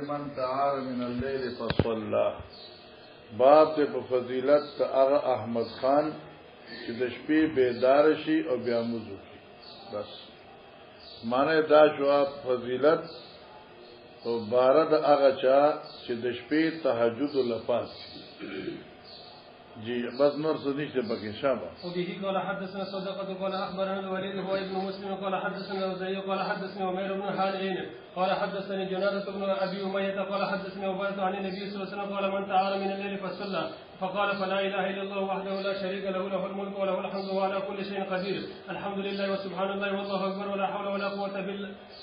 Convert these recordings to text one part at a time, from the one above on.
من تعار من الليل فصلى باب ته په فضیلت هغه احمد خان چې د شپې بیدار شي او بیا موضوع کی بس معنی دا شو فضیلت او بارد هغه چا چې د شپې تهجد لپاس جی بس نور څه نشته پکې شابه. وبه قال حدثنا صدقة قال اخبرنا الوليد هو ابن مسلم قال حدثنا الزهري قال حدثني عمير بن حالين قال حدثني جنادة بن ابي امية قال حدثني عبادة عن النبي صلى الله عليه وسلم قال من تعار من الليل فصلى فقال فلا اله الا الله وحده لا شريك له له الملك وله الحمد وعلى كل شيء قدير الحمد لله وسبحان الله والله اكبر ولا حول ولا قوة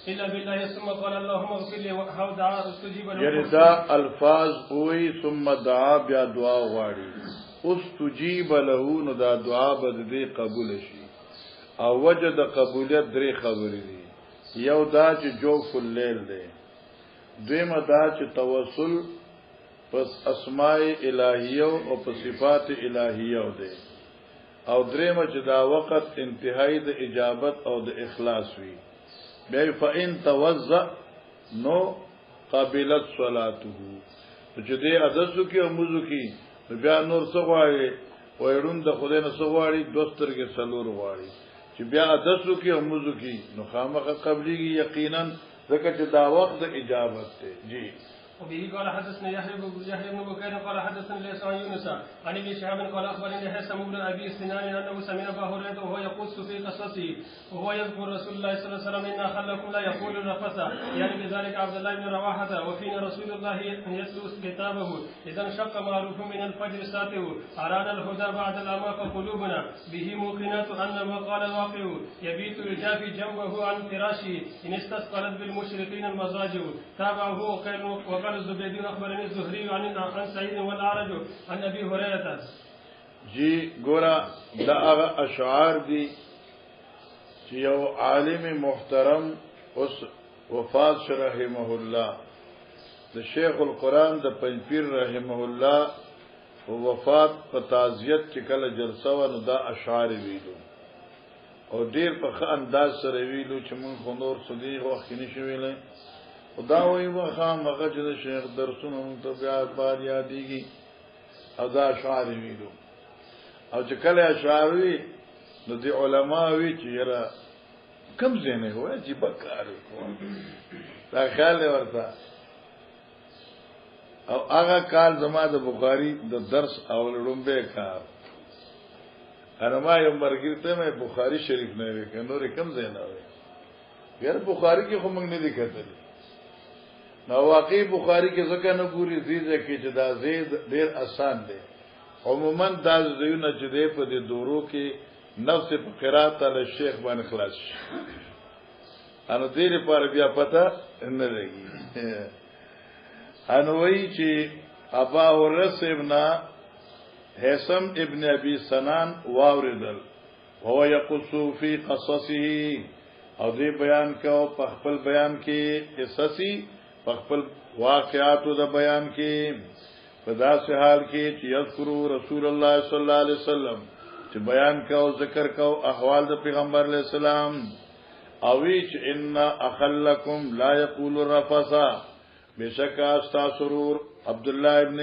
الا بالله ثم قال اللهم اغفر لي وحو دعاء استجيب له. يردا الفاظ وی ثم دعا بیا دعا غواړي استجیب له نو دا دعا به دې قبول شي او وجد قبولیت درې خبرې دي یو دا چې جوف الليل دی دویمه دا چې توسل پس اسماء الہیه او په صفات الہیه دی او دریمه چې دا وخت انتهایی د اجابت او د اخلاص وي بیا فإن توضأ نو قابلت صلاته چې دې ادسو کې او موضوع کې بیا نور څه غواړي وایرون د خدای نه څه غواړي دوسترګه سلور غواړي چې بیا ادسو کې او موضوع کې نو خامخه قبليږي یقینا ځکه چې دا وخت د اجابت دی جی. وبه قال حدثنا يحيى بن بكير قال حدثنا ليس عن يونس عن ابن شهاب قال اخبرني هيثم بن ابي سنان انه سمع ابا هريره وهو يقص في قصصه وهو يذكر رسول الله صلى الله عليه وسلم ان خلكم لا يقول الرفث يعني بذلك عبد الله بن رواحه وفينا رسول الله يتلو كتابه اذا انشق معروف من الفجر ساته ارانا الهدى بعد الاماق قلوبنا به موقنات ان ما قال الواقع يبيت يجافي جنبه عن فراشه ان استثقلت بالمشرقين المزاجر تابعه وقال الزبيدي اخبرني الزهري عن سعيد والاعرج عن ابي هريره. جی ګورا دا هغه اشعار دي چې یو عالم محترم اوس وفات رحمه الله د شیخ القرآن د پنځپیر رحمه الله وفات په تعزیت چې کله جلسه و نو دا اشعار ویلو او ډیر په ښه انداز سره ویلو چې مونږ نور صدیق وخت نشو ویلای خدا وی وخام هغه چې شیخ درسونه ته بیا بار یادېږي او دا اشعار ویلو او چې کله اشعار وی نو دی علما وی چې یاره کم زنه هو چې بکار دا خیال ورته او هغه کال زما د بخاری د درس اول رومبه کار ارما یو مرګی ته مې بخاری شریف نه وی نور کم زنه وی یار بخاری کې خو موږ نه لیکل نو واقعي بخاری کې ځکه نه ګوري زیزه کې چې دا زید ډیر آسان دی عموما دا زيونه چې دی په دې دورو کې نفس په قرات له شیخ باندې خلاص انو دې لپاره بیا پته نه لګي انو وی چې ابا هرس ابن هيثم ابن ابي سنان واوردل هو يقص في قصصه او دې بیان کو په خپل بیان کې قصصي خپل واقعاتو د بیان کې په داسې حال کې چې یذکرو رسول الله صلی الله علیه وسلم چې بیان کو ذکر کو احوال د پیغمبر علیه السلام او چې ان اخلکم لا یقول الرفثا بشکا استاسرور عبد الله ابن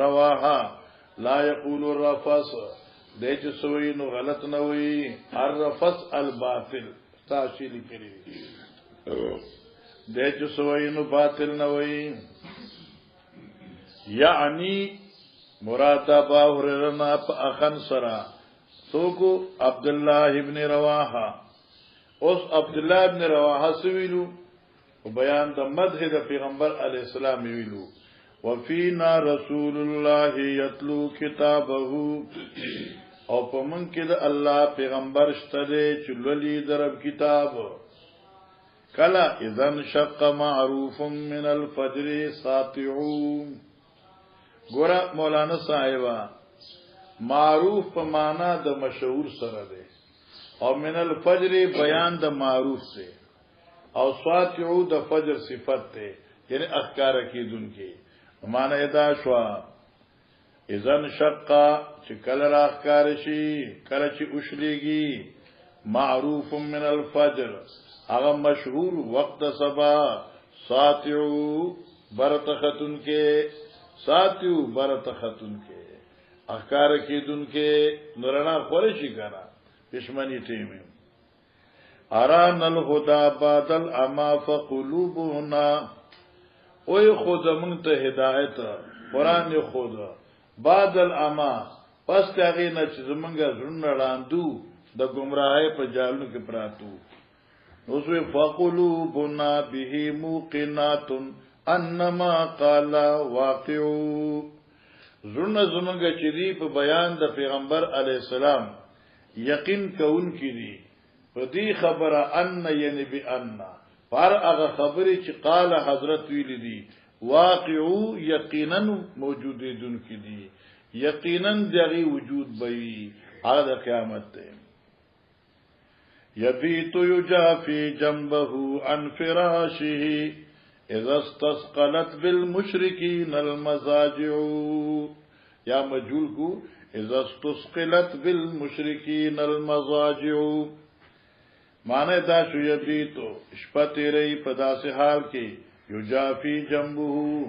رواحه لا یقول الرفث دې چې سوی نو غلط نه وي الرفث الباطل تاشیل کړی دې چې سوینو باطل نه وي یعنی مراد ابا هريره په اخن سرا سوکو عبد الله ابن رواحه اوس عبد الله ابن رواحه سویلو او بیان د مدح د پیغمبر علی السلام ویلو وفينا رسول الله يتلو كتابه او په من کې د الله پیغمبر شته چې لولي درب کتاب کلا اذن شق معروف من الفجر ساطعون ګور مولانا صاحبہ معروف په معنا د مشهور سره ده او من الفجر بیان د معروف سے او ساطعو د فجر صفت ده یعنی اخکار کیدونکې معنا ادا شوا اذن شق چې کله راخکار شي کله چې اوشليږي معروف من الفجر هغه مشهور وقت سبا ساطعو برتختن کې ساتیو برتختن کې احکار کې دن کې نورنا خوري شي کنه پښمنی ټیمه اران الهدى بعد الاما فقلوبنا اوی خود مونږ ته هدایت قران خود بعد الاما پس هغه نه چې زمونږه زړه راندو د گمراهۍ په جالو کې پراتو اوس وی فقلوبنا به موقنات انما قال واقعو زړه زمونږه چې دی په بیان د پیغمبر علی السلام یقین کون کی دی په دې خبره ان یعنی بان پر هغه خبره چې قال حضرت ویل دي واقعو یقینا موجود دن کی دی یقینا دغه وجود بوي هغه قیامت ته یبیت یجافی جنبه عن فراشه اذا استثقلت بالمشركين المزاجع یا مجهول کو اذا استثقلت بالمشركين المزاجع معنی دا شو یبیتو شپتی رئی پداس حال کی یجافی جنبه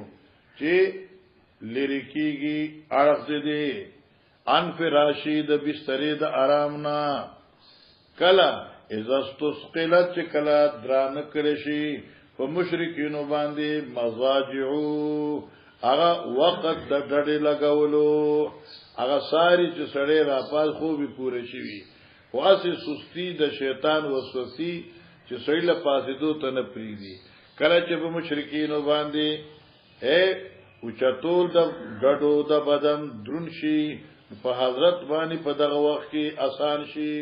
چه لرکیگی عرق دے ان فراشی د بستری د آرامنا کلا اذا استثقلت چه کلا دران کرشی په مشرکینو باندې مزاجعو هغه وخت د ډډې لګولو هغه ساری چې سړی را پاس خوبي پوره شي واسه سستی د شیطان وسوسه چې سړی له پاسې دوه تن پریدي کله چې په مشرکینو باندې او چتول د ډډو د بدن درون شي په حضرت باندې په دغه وخت کې آسان شي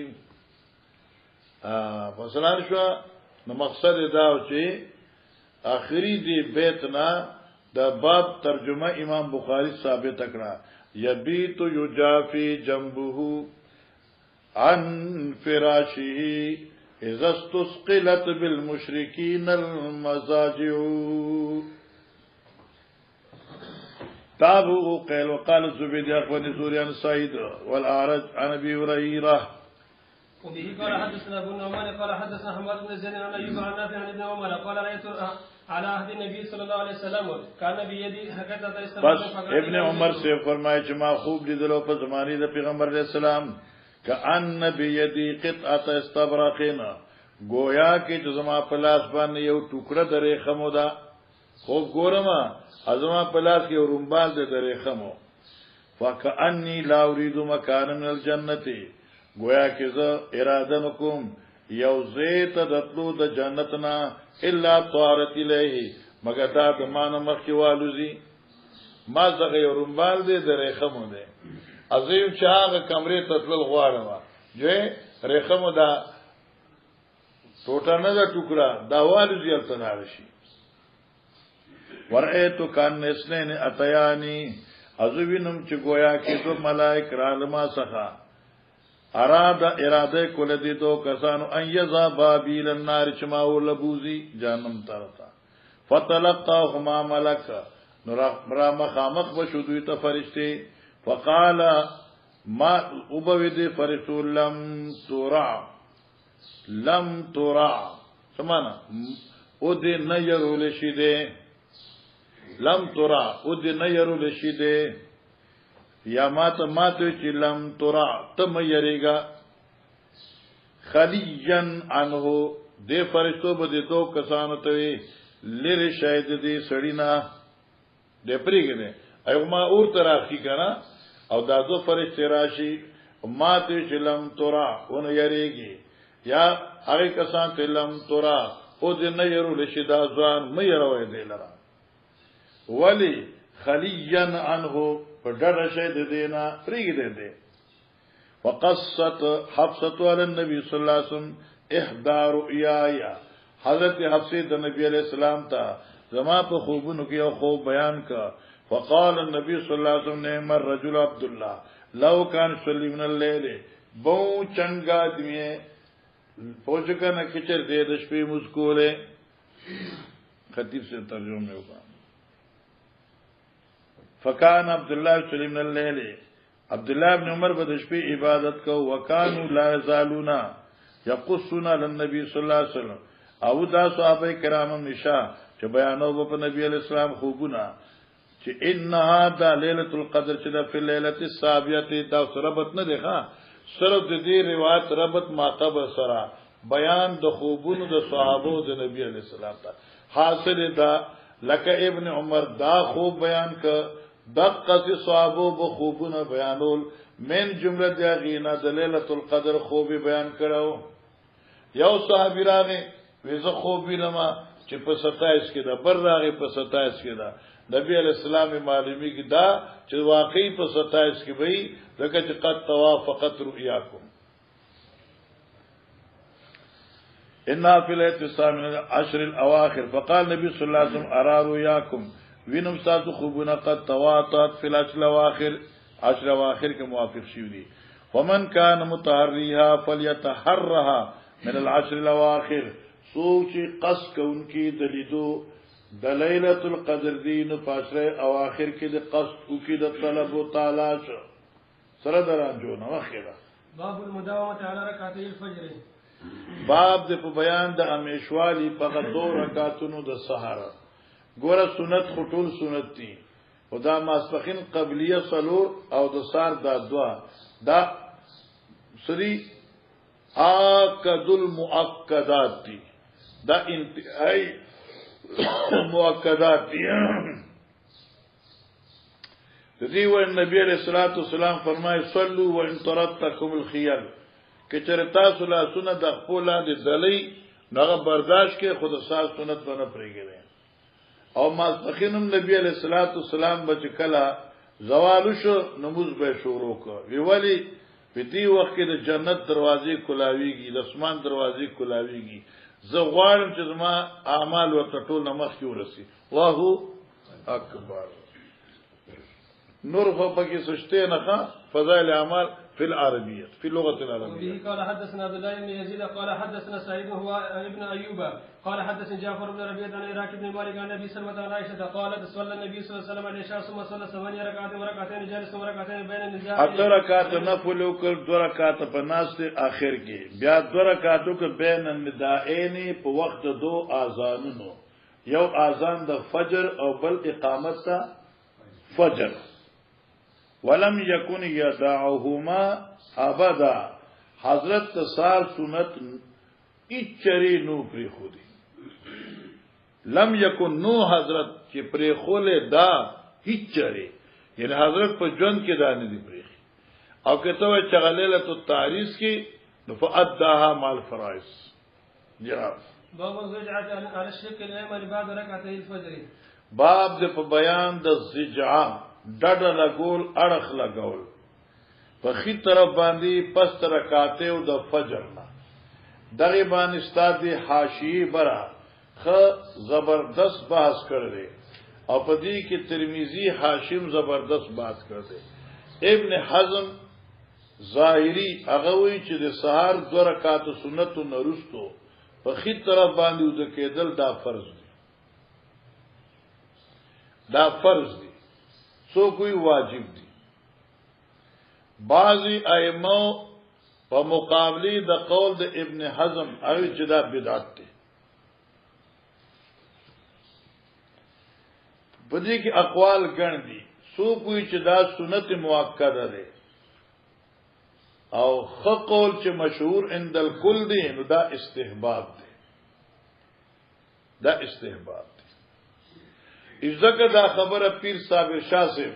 مثلا شو نو مقصد دا و چې آخری دی بیتنا دا باب ترجمه امام بخاری ثابت کړه یبیت یجافی جنبه عن فراشه اذا استثقلت بالمشركين المزاجع تابعوا قيل وقال الزبيد اخوان سوريان سعيد والاعرج عن ابي هريره وبه قال حدثنا ابو النعمان قال حدثنا حماد بن زيد عن ايوب عن نافع عن ابن عمر قال رايت على عهد النبي صلى الله عليه وسلم كان بيدي هكذا بس ابن عمر سے فرمائے کہ ما خوب لیدلو په زمانه د پیغمبر علیہ السلام کأن بيدي قطعه استبرقنا گویا کې چې زما په لاس باندې یو ټوکړه درې خمو دا خوب ګورما ازما په لاس کې ورمبال د درې خمو فكأني لا اريد مكان من الجنه گویا کې زه اراده نکوم یو زیت دتلو د جنتنا الا طارت الیه مگر دا د مان مخکی والوزی ما زغه یو رمبال دې د رخمو دې ازیو چاغه کمرې تتل غواړم جو رخمو دا ټوټه نه دا ټوکړه دا والوزی التنار شي ورایتو کان اسنین اتیانی ازوینم چې گویا کې تو ملائک را لما سخا اراده کول دي تو کسانو ان یذا بابیل النار چماو لبوزی جهنم ترتا فتلقاهما ملک نور مخامخ بشودوی ته فرشتي فقال ما وبوید فرشتو لم ترع سمانا او دې نه يرول شي دې لم ترع او دې نه يرول شي دې یا ماته چې لم ترع تم یریگا خلیجن عنه دې فرشتو به دې تو کسانو ته لری شاید دې سړینا دې پریګنه ایو ما اور تراخی کنا او دا دو فرشتي راشي ماته چې لم ترع ون یریږي یا هغه کسان ته لم ترع او دې نه يرول شي دا ځوان مې يروي دې لرا ولی خلیجن عنه پر ډډه شه د دینا پریګ دې وقصت حفصه علی النبي صلی الله علیه وسلم احدى رؤيایا حضرت حفصه د نبی علیہ السلام ته زما په خوبونو کې یو خوب بیان کا فقال النبي صلی الله علیه وسلم نعم الرجل عبد الله لو كان يصلي من الليل بو چنگا دمه پوجګه نه کچر دې د شپې مسکوله خطیب سے ترجمه وکړه فکان عبد الله صلی الله علیه الليل عبد الله ابن عمر به د شپې عبادت کو وکانو لا یزالونا یقصون للنبي صلی الله علیه وسلم او دا صحابه کرام نشا چې بیانو په نبی علیہ السلام خوبونه چې انها دا ليله القدر چې د په ليله السابعه دا ربط نه دی ښا صرف د دې روایت ربط ماقب سره بیان د خوبونو د صحابه د نبی علیہ السلام ته حاصل دا لکه ابن عمر دا خوب بیان ک دقه صحابه به خوبونه بیانول من جمله د غینا د ليله القدر خوب بیان کړو یو صحابي راغی ویزه خوب وینما چې په 27 کې دا بر راغی په 27 کې دا نبی علیہ السلام معلومی کی دا چې واقعي په 27 کې وای ځکه چې قد توافقت رؤیاکم ان فی الاعتصام من العشر الاواخر فقال نبی صلی الله علیه وسلم ارى رؤیاکم وینم تاسو خوبونه قد تواتت فی العشر الاواخر 10 اواخر کې موافق شي دي ومن كان متحريها فليتحرها من العشر الاواخر سوچ قص کونکی دلیدو د ليله القدر دین پاشره اواخر کې د قصد او کې د طلب او تلاش سره درانجو نو اخیرا باب المداومه على ركعتي الفجر باب د په بیان د امیشوالی په 2 رکعاتونو د سحر ګوره سنت خطول سنت دي خدا ماسپخین قبلیه صلور او د سار دا دوا دا سری آکد المؤکدات دي دا انتهائی مؤکدات دي دیو نبی علیہ الصلوۃ والسلام فرمائے صلوا وان ترتکم الخيل کہ چرتا صلا سنت د خپل د دلی نغه برداشت کې خود ساز سنت بنه پرېږي او ماسپخینم نبی علیہ الصلوۃ والسلام بچ کلا زوال شو نماز به شروع کړ ویولی په دې وخت کې د جنت دروازې کلاویږي د اسمان دروازې کلاویږي زه غواړم چې زما اعمال ورته ټول نمخ کې ورسي الله اکبر نور خو پکې سشته نه فضائل اعمال في العربية في اللغة العربية. وبه قال حدثنا عبد الله بن يزيد قال حدثنا سعيد هو ابن أيوب قال حدثني جعفر بن ربيعة عن عراك بن مالك عن النبي صلى الله عليه وسلم قالت صلى النبي صلى الله عليه وسلم العشاء ثم صلى 8 ركعات وركعتين جالس وركعتين بين النزاع. 2 رکعات نفل وکړ 2 رکعات په ناس اخر کې بیا 2 رکعاتو کې بین الندائین په وخت دو اذانونو یو اذان د فجر او بل اقامت فجر ولم يكن يدعهما ابدا حضرت سار سنت اچری نو پری خودی لم يكن نو حضرت چې پری خوله دا اچری یعنی حضرت په جون کې دا نه دی پری او کته چې غلیله التعریس کې نفعدها مال فرائض جواب باب الزجعه على الشق الايمن بعد ركعتي الفجر باب د په بیان د زجعه ډډه لګول اڑخ لګول په خي طرف باندې پس رکعاته او د فجر نه دغه باندې استاد حاشیه برا خ زبردست بحث کړی او په دې کې ترمذی حاشم زبردست بحث کړی ابن حزم ظاهری هغه وی چې د سحر 2 رکعات سنت نورستو په خي طرف باندې د کېدل دا فرض دی دا فرض دی سو کوئی واجب دی بعضی ائمه په مقابله د قول د ابن حزم او جدا بدعت دی بدی کی اقوال ګڼ دي سو کوئی چې دا سنت مؤکده ده او خ قول چې مشهور عند الکل دی نو دا استحباب دی دا استحباب ازدکه دا خبره پیر صابر شاه سے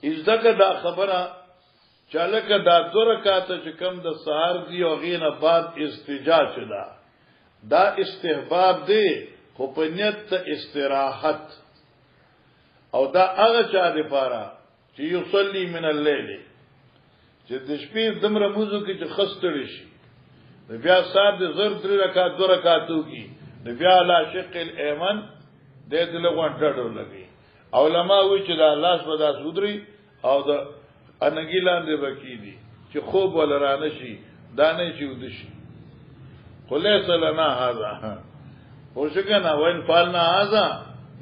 ازدکه دا خبره چالکه دا 2 رکعات چې کم د سحر دی او غینه بعد استجاع چدا دا استحباب دی خو په نیت ته استراحت او دا هغه چا دی پاره چې یصلی من الليل چې د شپې دمر موضوع کې چې خستړي شي بیا سات د زر 3 رکعات 2 رکعاتو کې بیا لا شق الایمن د دې لغون ډډو لګي علماء وی چې دا لاس په داس ودري او د انګیلان دی بکی دي چې خوب ولرانه شي دانه شي ودشي خلیص لنا هذا وشکنا وین فعلنا هذا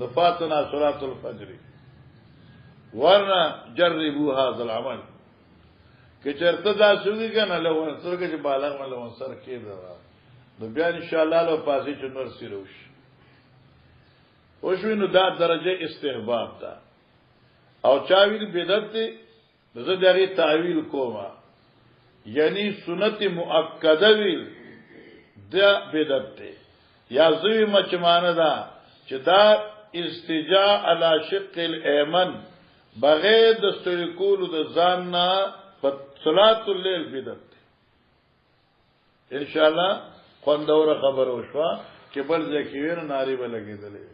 دفاتنا صلاه الفجر ورنا جربوا هذا العمل کې چرته دا سوي کنه له ورسره کې بالغ مله ورسره کې دا نو بیا ان شاء الله له پاسې چې نور سیروش او شو نو دا درجه استحباب ده او چاویل بدعت ته زه دغه تعویل کومه یعنی سنت مؤکده ویل دا بدعت ته یا زوی مچمانه ده چې دا استجاء علی شق الایمن بغیر د استرکول د ځان نه په صلات الليل بدعت ان شاء الله خوندوره خبر وشوا چې بل ځکه وینه ناری به لګیدلې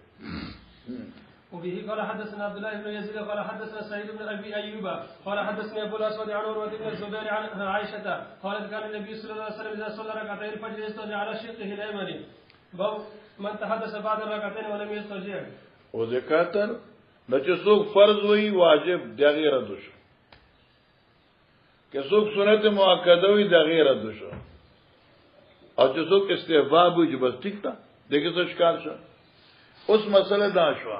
وبه قال حدثنا عبد الله بن يزيد قال حدثنا سعيد بن ابي ايوب قال حدثني ابو الاسود عن عروه بن الزبير عن عائشه قالت كان النبي صلى الله عليه وسلم اذا صلى ركعتين الفجر يستجيع على شقه الايمن باب من تحدث بعد الركعتين ولم يستجيع او ذکر نو چې څوک فرض وي واجب دغه رد شو که څوک سنت مؤکده وي دغه رد شو او چې څوک استحباب وي بس ټیک تا دغه څه ښکار شو اوس مسله دا شو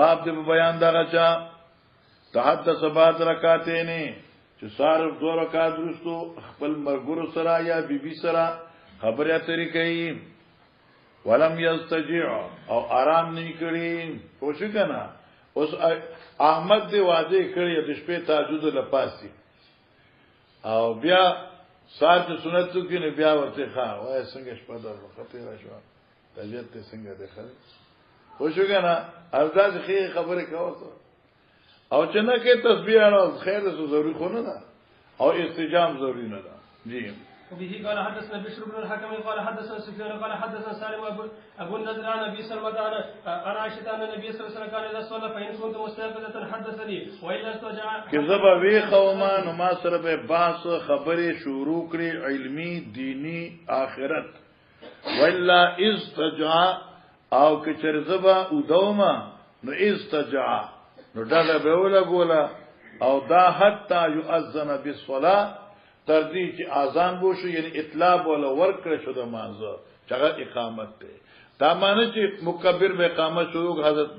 باب د بیان دغه چا تحدث بعد رکعتین چې صرف 2 رکعات وروسته خپل مرګور سره یا بیبي سره خبره اترې کوي ولم یستجیع او آرام نه کړي پوښ کنه اوس احمد دی واځي کړی د شپې تهجد لپاسي او بیا سار ته سنت کې نه بیا ورته ښا وای څنګه شپه د خطر شو تهجد ته څنګه ده خل پوښ کنه ارزاز خیر خبره کوي او چې نه کې تسبیح او خیر د ضروري خونه ده او استجام ضروري نه ده جی وبه قال حدثنا بشر بن الحكم قال حدثنا سفيان قال حدثنا سالم ابو النضر عن ابي سلمة عن عائشة ان النبي صلى الله عليه وسلم كان اذا صلى فان كنت مستيقظة حدثني والا استجاع کذب وی قوما نو ما سره به بحث خبره شروع کړي علمی دینی آخرت والا استجاع او کچرزبا ودوما نو استجاع نو دغه به ولا ګولا او دا حتا يؤذن بالصلاه تر دې چې اذان وشو یعنی اطلاع ولا ورکړ شو د مانزه چې اقامت ته دا معنی چې مکبر به اقامت شروع حضرت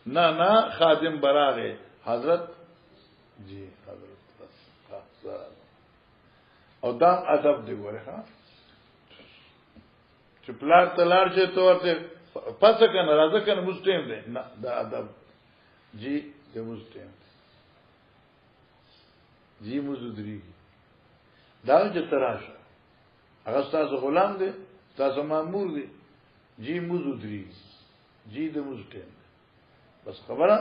نه خادم براغه حضرت جی حضرت او دا ادب دی ګوره ها چې پلار تلار چې تو ته پس کنه راځه کنه مستیم دی نه دا ادب جی د مستیم جی مزدری دا چې تراشه هغه تاسو غلام دی تاسو مامور دی جی مزدری جی د مستیم بس خبره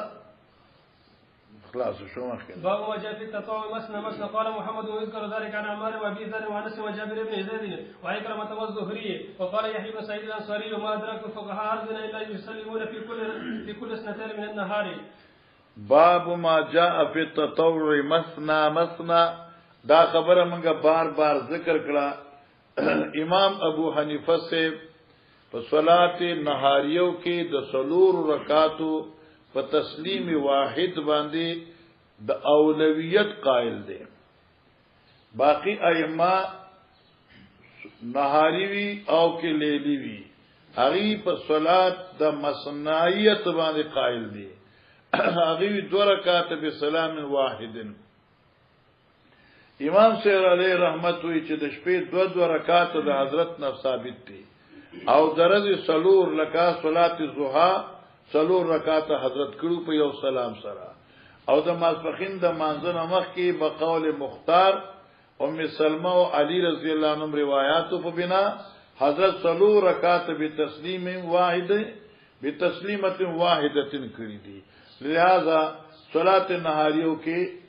خلاص شو مخکې باب ما جاء في التطوع مسنا قال محمد ويذكر ذلك عن عمار وابي ذر وانس وجابر بن زيد وعكرمة والزهري وقال يحيى بن سعيد الانصاري وما ادرك الفقهاء ارضنا الا يسلمون في كل اثنتين من النهار باب ما جاء في التطوع مسنا دا خبره منګه بار ذکر کړه امام ابو حنیفه سے په صلات نهاریو کې د سلور رکعاتو په تسلیم واحد باندې د اولویت قائل دي باقی ائمه نهاری وی او کې لیلی وی هغه په صلات د مسنایت باندې قائل دي هغه 2 رکعات به سلام واحد امام سیر علیہ رحمت وی چې د شپې 2 رکعات د حضرت نه ثابت دي او درز سلور لکا صلات الضحى سلور رکعات حضرت کړو په یو سلام سره او د ماسپخین د مانځنه مخ کې بقول مختار ام سلمہ او علی رضی الله عنهم روایتو په بنا حضرت سلور رکعات به تسلیم واحد به تسلیمت واحده کړی دي لہذا صلات نهاریو کې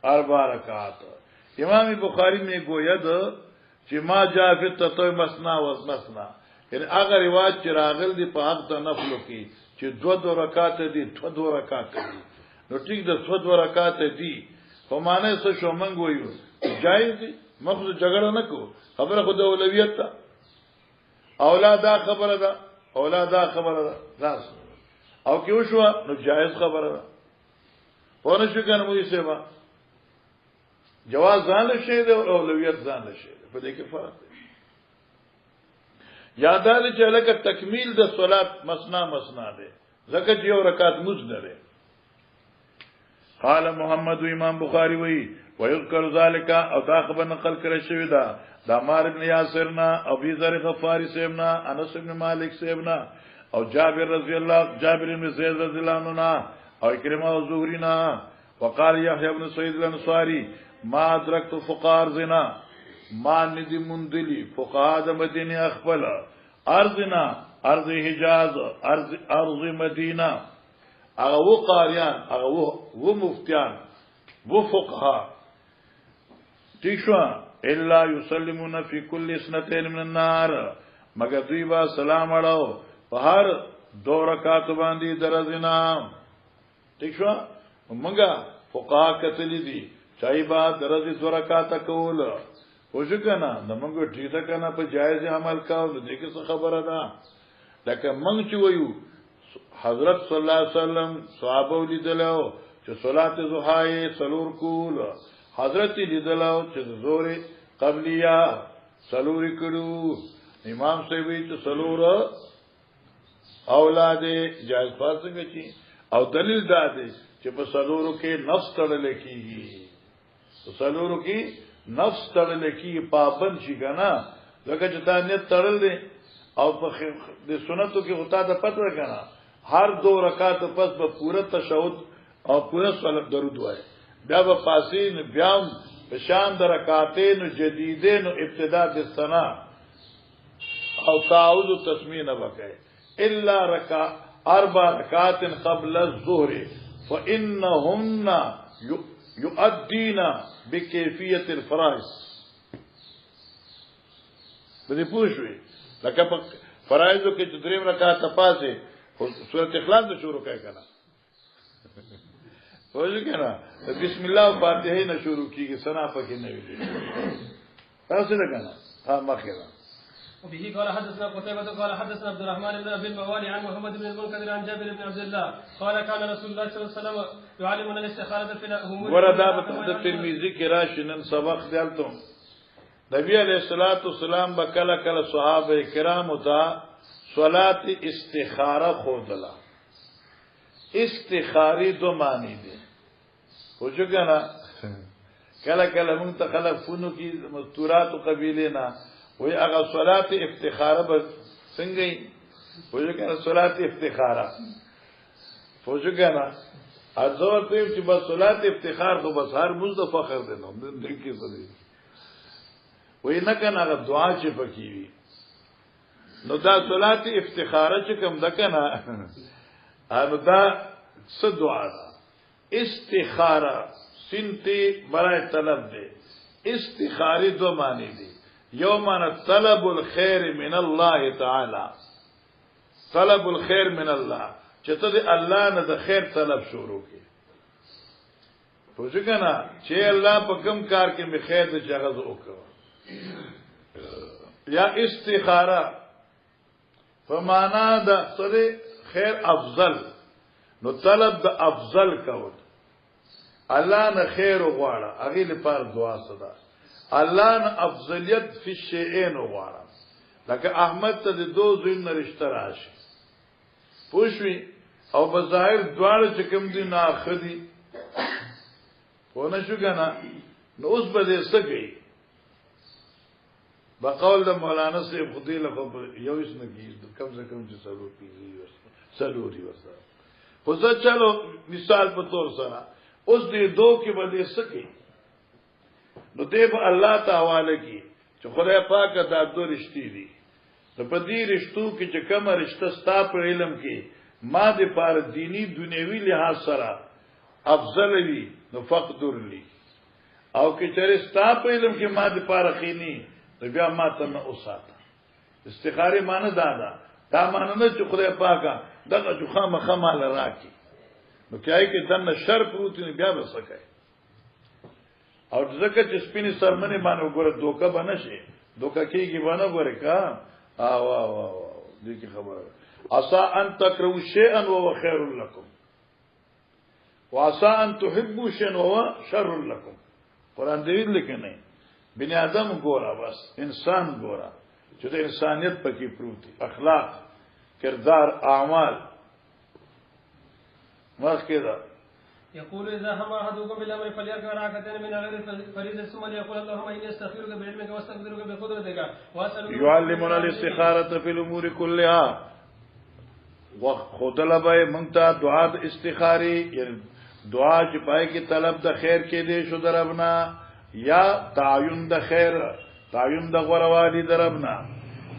4 رکعات امام بخاری میں گویا چې ما جاء فی التطوع مسنا ومسنا یعنی هغه روایت چې راغل دي په حق د نفلو کې چې 2 رکعات دي 2 رکعات دي نو ټیک د 2 رکعات دي په معنی څه شو مونږ وایو جایز دي مخصوص جګړه نه کو خبره خو د اولویت ته اولاد خبره ده راس او کې وشو نو جایز خبره ده ونه شو کنه مو یې سیوا جواز ځان له شی دی او اولویت ځان له شی دی په دې کې فرق دی یاداله چې لکه تکمیل د صلات مسنا ده زکه چې یو رکعت مزد ده قال محمد امام بخاری وی ويذكر ذلك او دا خبر نقل کړی شوی دا د عمار ابن یاسرنا او ابي ذر غفاری سیبنا انس ابن مالک سیبنا او جابر رضی الله جابر بن زید رضی الله عنه او کریم او زهرینا وقال يحيى بن سعيد الانصاري ما ادركت فقار زنا ما ندی مندلی فقها د مدینه اخبل ارضنا ارض حجاز ارض مدینه هغه و قاریان هغه و مفتیان و فقها تیشوا الا يسلمون في كل سنتين من النار مگر دوی با سلام اړو په هر 2 رکعات باندې درځنا تیشوا مونږه فقها کتلی دي چای با درځي 2 رکعات کول وځکنه د مونږ ټیټه کنه په جایز عمل کاوه دې کې څه خبره ده لکه مونږ چې وایو حضرت صلی الله علیه وسلم صحابه لیدلو چې صلات ضحی سلور کول حضرت لیدلو چې زور قبلیه سلور کړو امام سیوی چې سلور اولاد جایز فاصله کی او دلیل دا دی چې په سلورو کې نفس تړل کیږي په سلورو کې نفس تړل کیږي پابند شي کنه لکه چې تا نیت تړل دي او په د سنتو کې ہوتا د پتو کنه هر 2 رکعات پس به پورا تشهود او پورا صلات درود وای بیا به پاسین بیا په شان د رکعاتین جدیدین او ابتداء بالثنا او تعوذ تسمینه وکای الا رکع 4 رکعات قبل الظهر فانهن يؤدين بكيفيه الفرائض بده پوښوي لکه په فرایضو کې چې 3 رکعات پاسه سورۃ اخلاص د شروع کوي کنه وایي کنه بسم الله او فاتحه نه شروع کیږي سنا پکې نه ویلي تاسو نه کنه ها مخه وبه قال حدثنا قتيبة قال حدثنا عبد الرحمن بن ابي الموالي عن محمد بن المنكدر عن جابر بن عبد الله قال كان رسول الله صلى الله عليه وسلم يعلمنا الاستخارة في الامور وردا په ترمذی کې راشنن سبق دالتم نبی علیہ الصلوۃ والسلام بکله کله صحابه کرام ته صلات استخاره خودلا استخاری 2 معنی دي وجګنا کله کله مونږ ته خلفونو کې مستورات قبیله نه وی هغه صلات افتخاره به څنګه وجګنا صلات افتخاره وجګنا ازور ته چې بس صلات افتخار خو بس هر مزد فخر دي نو دغه څه دي وی نه کنه هغه دعا چې پکې وي نو دا صلات افتخاره چې کوم ده کنه انو دا څه دعا ده استخاره سنتی برای طلب ده استخاری 2 معنی دي یو معنی طلب الخير من الله تعالی طلب الخير من الله چې ته د الله نه د خیر طلب شروع کی پوښ کنه چې الله په کوم کار کې می خیر د چغز وکړه یا استخاره فمانا د سره خیر افضل نو طلب د افضل کول الله نه خیر وغواړه هغه لپاره دعا صدا الله نه افضلیت فی الشیئین وغواړه لکه احمد ته د 2 زوین رشتہ راشي پوښوي او بظاهر دواړه چې کوم دي نه اخدي ونه شو کنه نو اوس به دې سګي بقول د مولانا صاحب خدای له یو اس نه کیږي کم سے کم چې سلو پیږي سلوري وسه خو ځکه چلو مثال په تور سره اوس دې 2 کې باندې سکی نو دې په الله تعالی کې چې خدای پاک دا 2 رښتې دي په دې رښتو کې چې کومه رښتا ستا په علم کې ما دې پر دینی دنیوي لحاظ سره افضل وي نو فقدر لی او کې چې ستا په علم کې ما دې پر خینی نو بیا ما ته نه اوساته استخاره معنی دا معنی نه چې خدای پاکه دغه جو خامخه مال راکي نو کای کې دنه شر پروت نه بیا وسکای او ځکه چې سپینې سرمنې باندې وګوره دوکه بنشي دوکه کېږي باندې وګوره کا وا دې کی خبره عسى ان تكرهوا شيئا وهو خير لكم وعسى ان تحبوا شيئا وهو شر لكم قران دې لیکنه بني آدم ګورا بس انسان ګورا چې د انسانيت پکې پروتي اخلاق کردار اعمال مخکې دا يقول إذا هم أحدكم بالأمر فليركع ركعتين من غير فريضة ثم يقول اللهم إني أستغفرك بعلمك وأستقدرك بقدرتك وأسألك. يعلمنا الاستخارة في الأمور كلها. وخدل به منتا دعا د استخاری، یعنی دعا چې پای کې طلب د خیر کې دې شو دربنا، یا تعین د خیر، تعین د غوروالي دربنا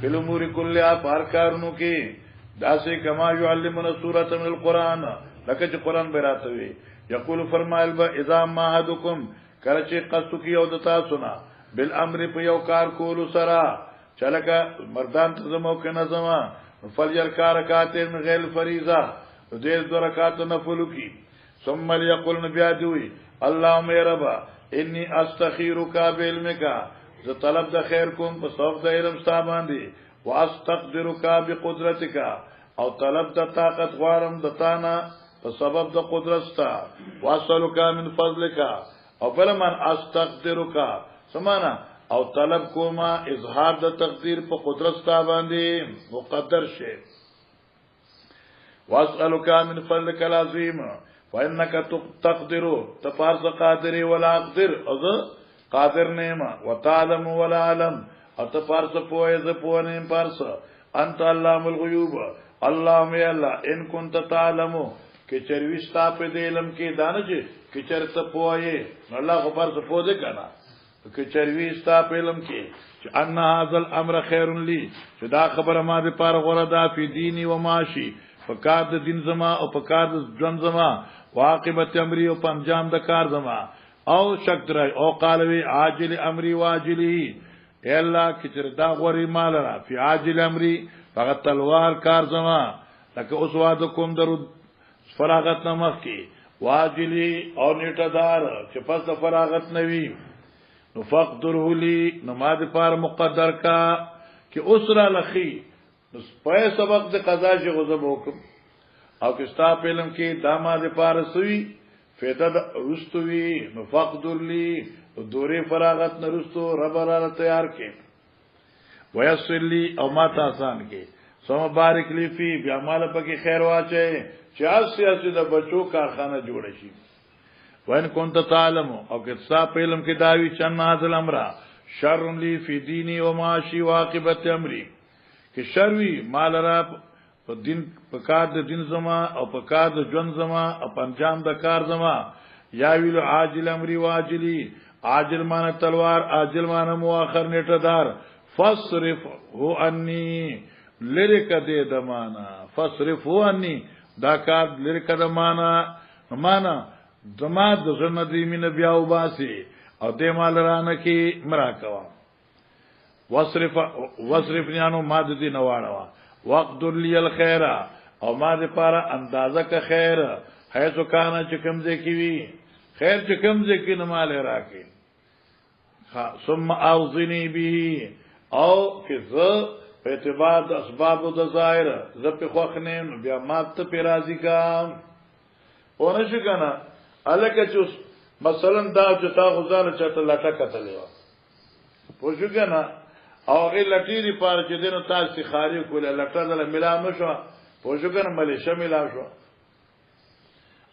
فی الامور کلها پار کارونو کې. داسې کما يعلمنا سورۃ من القرآن، لکه چې قرآن براتوي. یقول فرمایل با اذا ما احدکم، کله چې قصد کی او د تاسو نه بالامر په یو کار کولو سره، چلکه مردان ته زمو کې نظم فلیرکع رکعتین من غیر فریضه، دې دو رکعات نفل کی. ثم ليقول نبي دوی اللهم يا رب اني استخيرك بعلمك، ز طلب د خیر کوم په سبب د علم ستا باندې، واستقدرك بقدرتك، او طلب د طاقت غوارم د تانا په سبب د قدرت ستا، واسلک من فضلك، او بل من استقدرك سمانا، او طلب کوما اظهار د تقدیر په قدرت ستا باندې مقدر شي. واسلک من فضلك العظیم فانك تقدر، تفارس قادر ولا اقدر، او قادر نیما، وتعلم ولا علم، او تفارس پوئے ز پوئے پارس، انت علام الغیوب. اللهم یا الله ان كنت تعلم، کہ چرويستا په علم کې دانج کې چرته پوئے، الله خو پارس پوئے دے کنا، کہ چرويستا په علم کې چې ان هذا الامر خير لي، چې دا خبره ما به پار غره دا په دیني و معاشي، فکار د دین زما او فکار د ژوند زما، واقبت امری او پنجام د کار زما، او شک درای او قالوی عاجل امری واجلی، اے الله کچر دا غوری مال را فی عاجل امری، فقط تلوار کار زما، لکه اوس وعده کوم درو فراغت نمخ کی، واجلی او نیټه دار چې پس د فراغت نوی، نو فقدره لی، نو ما د پار مقدر کا کہ اسرا لخی، نو پای سبق د قضا شي غضب حکم، او کستا پهلم کې داماد پارسوي فیدد رستوی، نو فقدر لی، دوری فراغت نرستو رب را تیار کې، ویسر لی، او ما تاسان کې، سوم بارک لی فی، بیا مال پکې خیر واچي، چې اسی د بچو کارخانه جوړ شي. وین كنت تعلم، او کستا پهلم کې داوی چن حاصل امر شر لی فی دینی و معاشی واقبت امری، کہ شروی مال را په دین په کار د دین زما، او په کار د ژوند زما، او پنجام د کار زما. یا ویلو عاجل امری واجلی، عاجل معنی تلوار، عاجل معنی مؤخر نیټه دار. فصرف هو انی، لرک دې د معنا، فصرف هو انی، دا کار لرک د معنا دما د زنه دی مين بیا وباسي، او دې مال رانه کې مرا کوا. وصرف نیانو ما د دې نواړه، وقدر لی الخير، او ما دې پارا اندازه کا خیر، حيث کانا چې کمزه کی وی خیر، چې کمزه کی نه مال راکې. ثم اوزنی به، او که ز په اعتبار د اسباب او د ظاهر ز په خوخ نه، بیا ما ته په راضی کا اورنه شو کنه. الکه چې مثلا دا چې تا غزار چاته لټه کتلې و، پوه شو کنه، او غیر لټیری پار چې دینو تاسو خاري کوله لټه دل ملا نشو، پوه شو کنه، ملیشه ملا شو.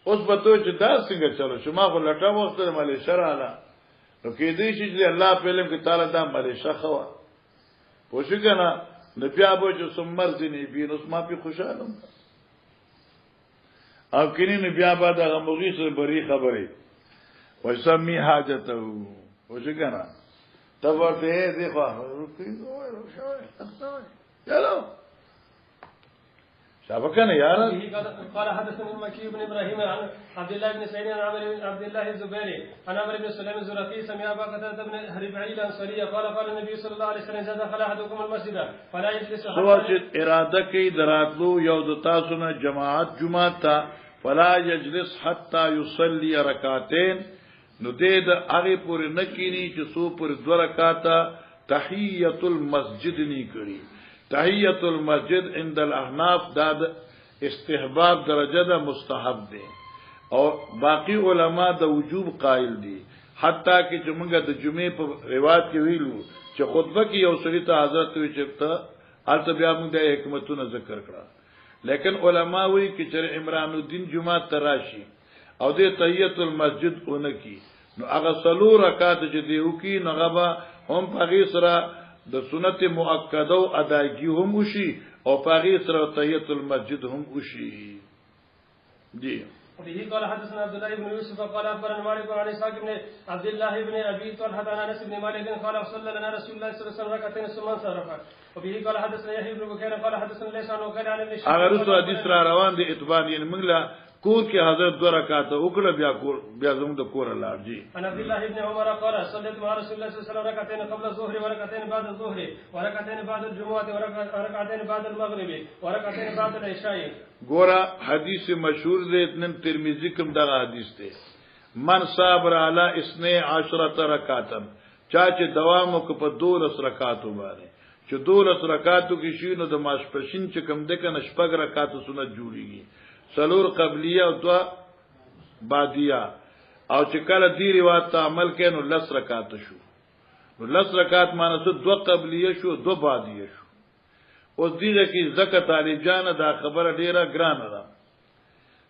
اوس به ته چې دا څنګه چلو شو، ما خو لټه وخت ملیشه رااله، نو کې دې چې الله په علم کې تعالی دا ملیشه خو، پوه شو کنه، نو بیا به چې سمر دیني بینوس ما په خوشاله، او کینی نو بیا به دا غموږي سره بری خبره وسمي حاجته، پوه شو کنه، تبرته دې خو چلو شابكنا يا رب. قال حدثنا المكي بن ابراهيم عن عبد الله بن سعيد عن عبد الله الزبيري عن عمرو بن سليم الزرقي سمع ابا قتاده بن ربيعي الانصاري قال النبي صلى الله عليه وسلم اذا دخل احدكم المسجد فلا يجلس سوچ اراده کوي دراتلو یو د تاسو نه جماعت جمعه تا، فلا يجلس حتى يصلي ركعتين، نو دې د هغه پورې نکینی چې سو پر 2 رکعاته تحیت المسجد نی کړی. تحیت المسجد عند الاحناف دا استحباب درجه دا مستحب دی، او باقی علما دا وجوب قائل دی، حتی کہ چې موږ د جمعې په روایت کې ویلو چې خطبه کې یو سړي ته حضرت وی چې ته البته بیا موږ د حکمتونو ذکر کړه، لیکن علما وی چې عمران الدین جمعه تراشی او دې تحیت المسجد اونکی نو هغه څلور رکعات چې دی وکي نو هغه هم په سره د سنت مؤکده او ادایګي هم وشي او په سره تحیت المسجد هم وشي دي. وبه قال حدثنا عبد الله بن يوسف قال اخبرنا مالك عن اسحاق بن عبد الله بن ابي طلحه عن انس بن مالك قال صلى لنا رسول الله صلى الله عليه وسلم ركعتين ثم انصرف. وبه قال حدثنا يحيى بن بكير قال حدثنا ليس عن وكيل عن ابن شهاب. اگر رسول حدیث را روان دي اتبان یې موږ کور کې حضرت 2 رکعات وکړه بیا زموږ د کور لاړ جی. عن عبد الله بن عمر قال صليت مع رسول الله صلى الله عليه وسلم ركعتين قبل الظهر وركعتين بعد الظهر وركعتين بعد الجمعه وركعتين بعد المغرب وركعتين بعد العشاء. ګورا حدیث مشهور دی نن ترمذی کوم دا حدیث دی من صبر علی 12 رکعاتن چا چې دوام وک په 12 رکعاتو باندې چې 12 رکعاتو کې شي نو د ماسپښین چې کوم د کنه شپږ رکعاتو سنت جوړیږي سلور قبلیه او دوا بعدیه او چې کله دی روایت ته عمل کینو 10 رکعات شو نو 10 رکعات معنی څه دوا قبلیه شو دوا بعدیه شو. اوس دیږي کې زکه طالب جان دا خبره ډیره ګرانه ده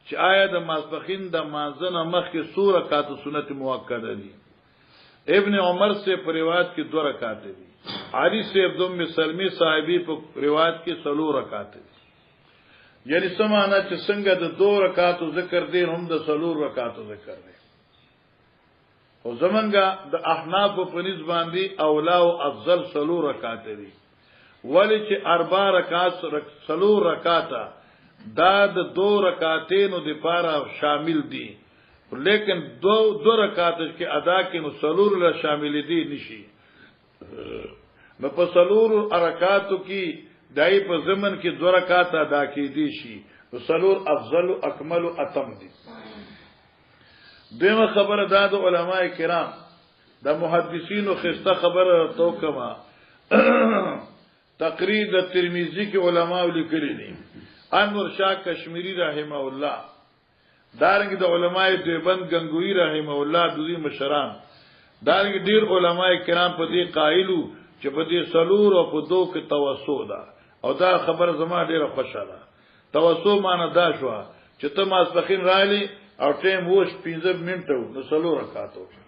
چې آیا د ماسپخین د مازن مخ کې سور رکعات سنت مؤکده دي. ابن عمر سے پر روایت کې 2 رکعات دي. علی سے عبد ام سلمی صاحبی په روایت کې 3 رکعات دي. یعنی سمانا چې څنګه د 2 رکعات ذکر دي هم د 3 رکعات ذکر دي. او زمونږه د احناف په نسبت باندې اولا او افضل 3 رکعات دي. ولی چې 4 رکعات 3 رکعات دا د 2 رکعاتینو د پاره شامل دي لیکن 2 رکعات کې ادا کینو 3 له شامل دي نشي. نو په 3 رکعاتو کې دای په زمن کې 2 رکعات ادا کې دي شي نو 3 افضل اکمل اتم دي. دغه خبره د علماء کرام د محدثینو خسته خبره تو کما تقریر د ترمذی کې علما لیکلي دي. انور شاه کشمیری رحمه الله دارنګ د علماء دیوبند گنگوی رحمه الله دوی مشران دارنګ ډیر علماء کرام په دې قائلو چې په دې سلور او په 2 کې توسو ده او دا خبر زما ډیره خوشاله. توسو معنی دا شو چې ته ماسپخین رالی او ټیم وښ 15 منټو نو 3 رکعات وکړه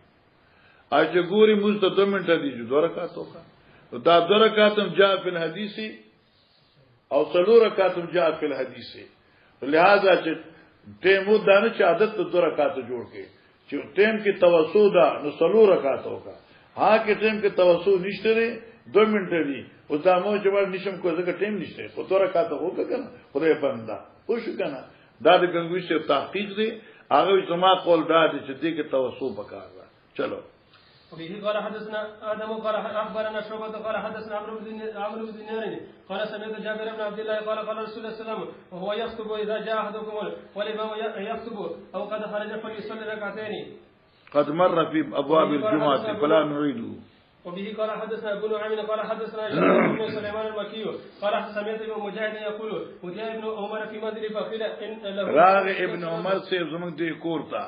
اجه ګوري موږ ته 2 منټه دي 2 رکعات وکړه دا 2 رکعات جاء فی الحدیث او 3 رکعات جاء فی الحدیث. لہذا چې ټیمو دانه چې عادت 2 رکعات جوړ کې چې ټیم کې توسو ده نو 3 رکعات وکړه. ها کې ټیم کې توسو نشته لري 2 منټه دي او دا مو چې ور نشم کو ځکه ټیم نشته په 2 رکعات وکړه کنه خدای بندا خوش کنه دا د ګنگوی سے تحقیق دی هغه زما قول دا دي چې دې کې توسو وکړه. چلو وبه قال حدثنا آدم قال أخبرنا شعبة قال حدثنا عمرو بن دينار قال سمعت جابر بن عبد الله قال قال رسول الله صلى الله عليه وسلم وهو يخطب إذا جاء أحدكم والإمام يخطب أو قد خرج فليصلي ركعتين قد مر في أبواب الجمعة فلا نعيده. وبه قال حدثنا ابن نعيم قال حدثنا ابن سليمان المكي قال سمعت ابن مجاهد يقول ودي ابن عمر في منزل فقيل إن له راغ ابن عمر سے زمن دې کورتا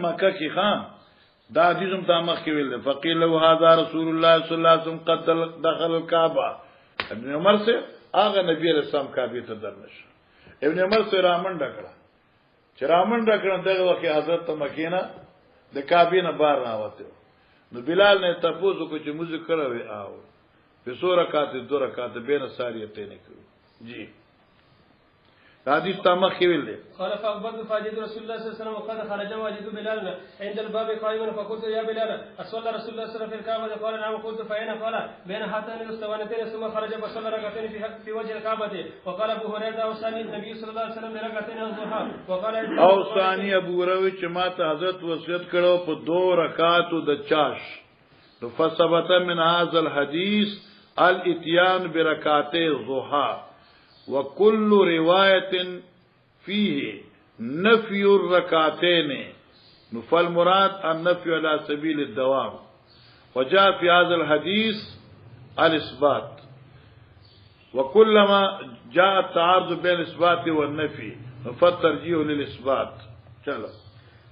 مکه کې خان دا حدیثم تامخ کې ویل فقیل له هذا رسول الله صلی الله علیه وسلم قد دخل الكعبه. ابن عمر سے هغه نبی رسول الله کعبه ته درنش. ابن عمر سے رامن ډکړه چې رامن ډکړه دغه وخت حضرت مکینه د کعبه نه بار راوته نو بلال نے تاسو کو چې موږ کړو او په 2 رکعات 2 رکعات بین ساریته نه کړو جی. حدیث تامخ کې ویل قال فاقبلت فاجد رسول الله صلى الله عليه وسلم وقد خرج واجد بلال عند الباب قائما فقلت يا بلال اصلى رسول الله صلى الله عليه وسلم في الكعبه قال نعم قلت فاين قال بين هاتين الاسطوانتين ثم خرج فصلى ركعتين في وجه الكعبه وقال ابو هريره اوصاني النبي صلى الله عليه وسلم بركعتين الضحى وقال اوصاني ابو هريره چې ماته حضرت وصیت کړو په 2 رکعاتو د چاش تو فثبت من هذا الحديث الاتيان بركعتي الضحى وكل روايه فيه نفي الركعتين فالمراد النفي على سبيل الدوام وجاء في هذا الحديث الاثبات وكلما جاء التعارض بين الاثبات والنفي فالترجيح للاثبات. چلو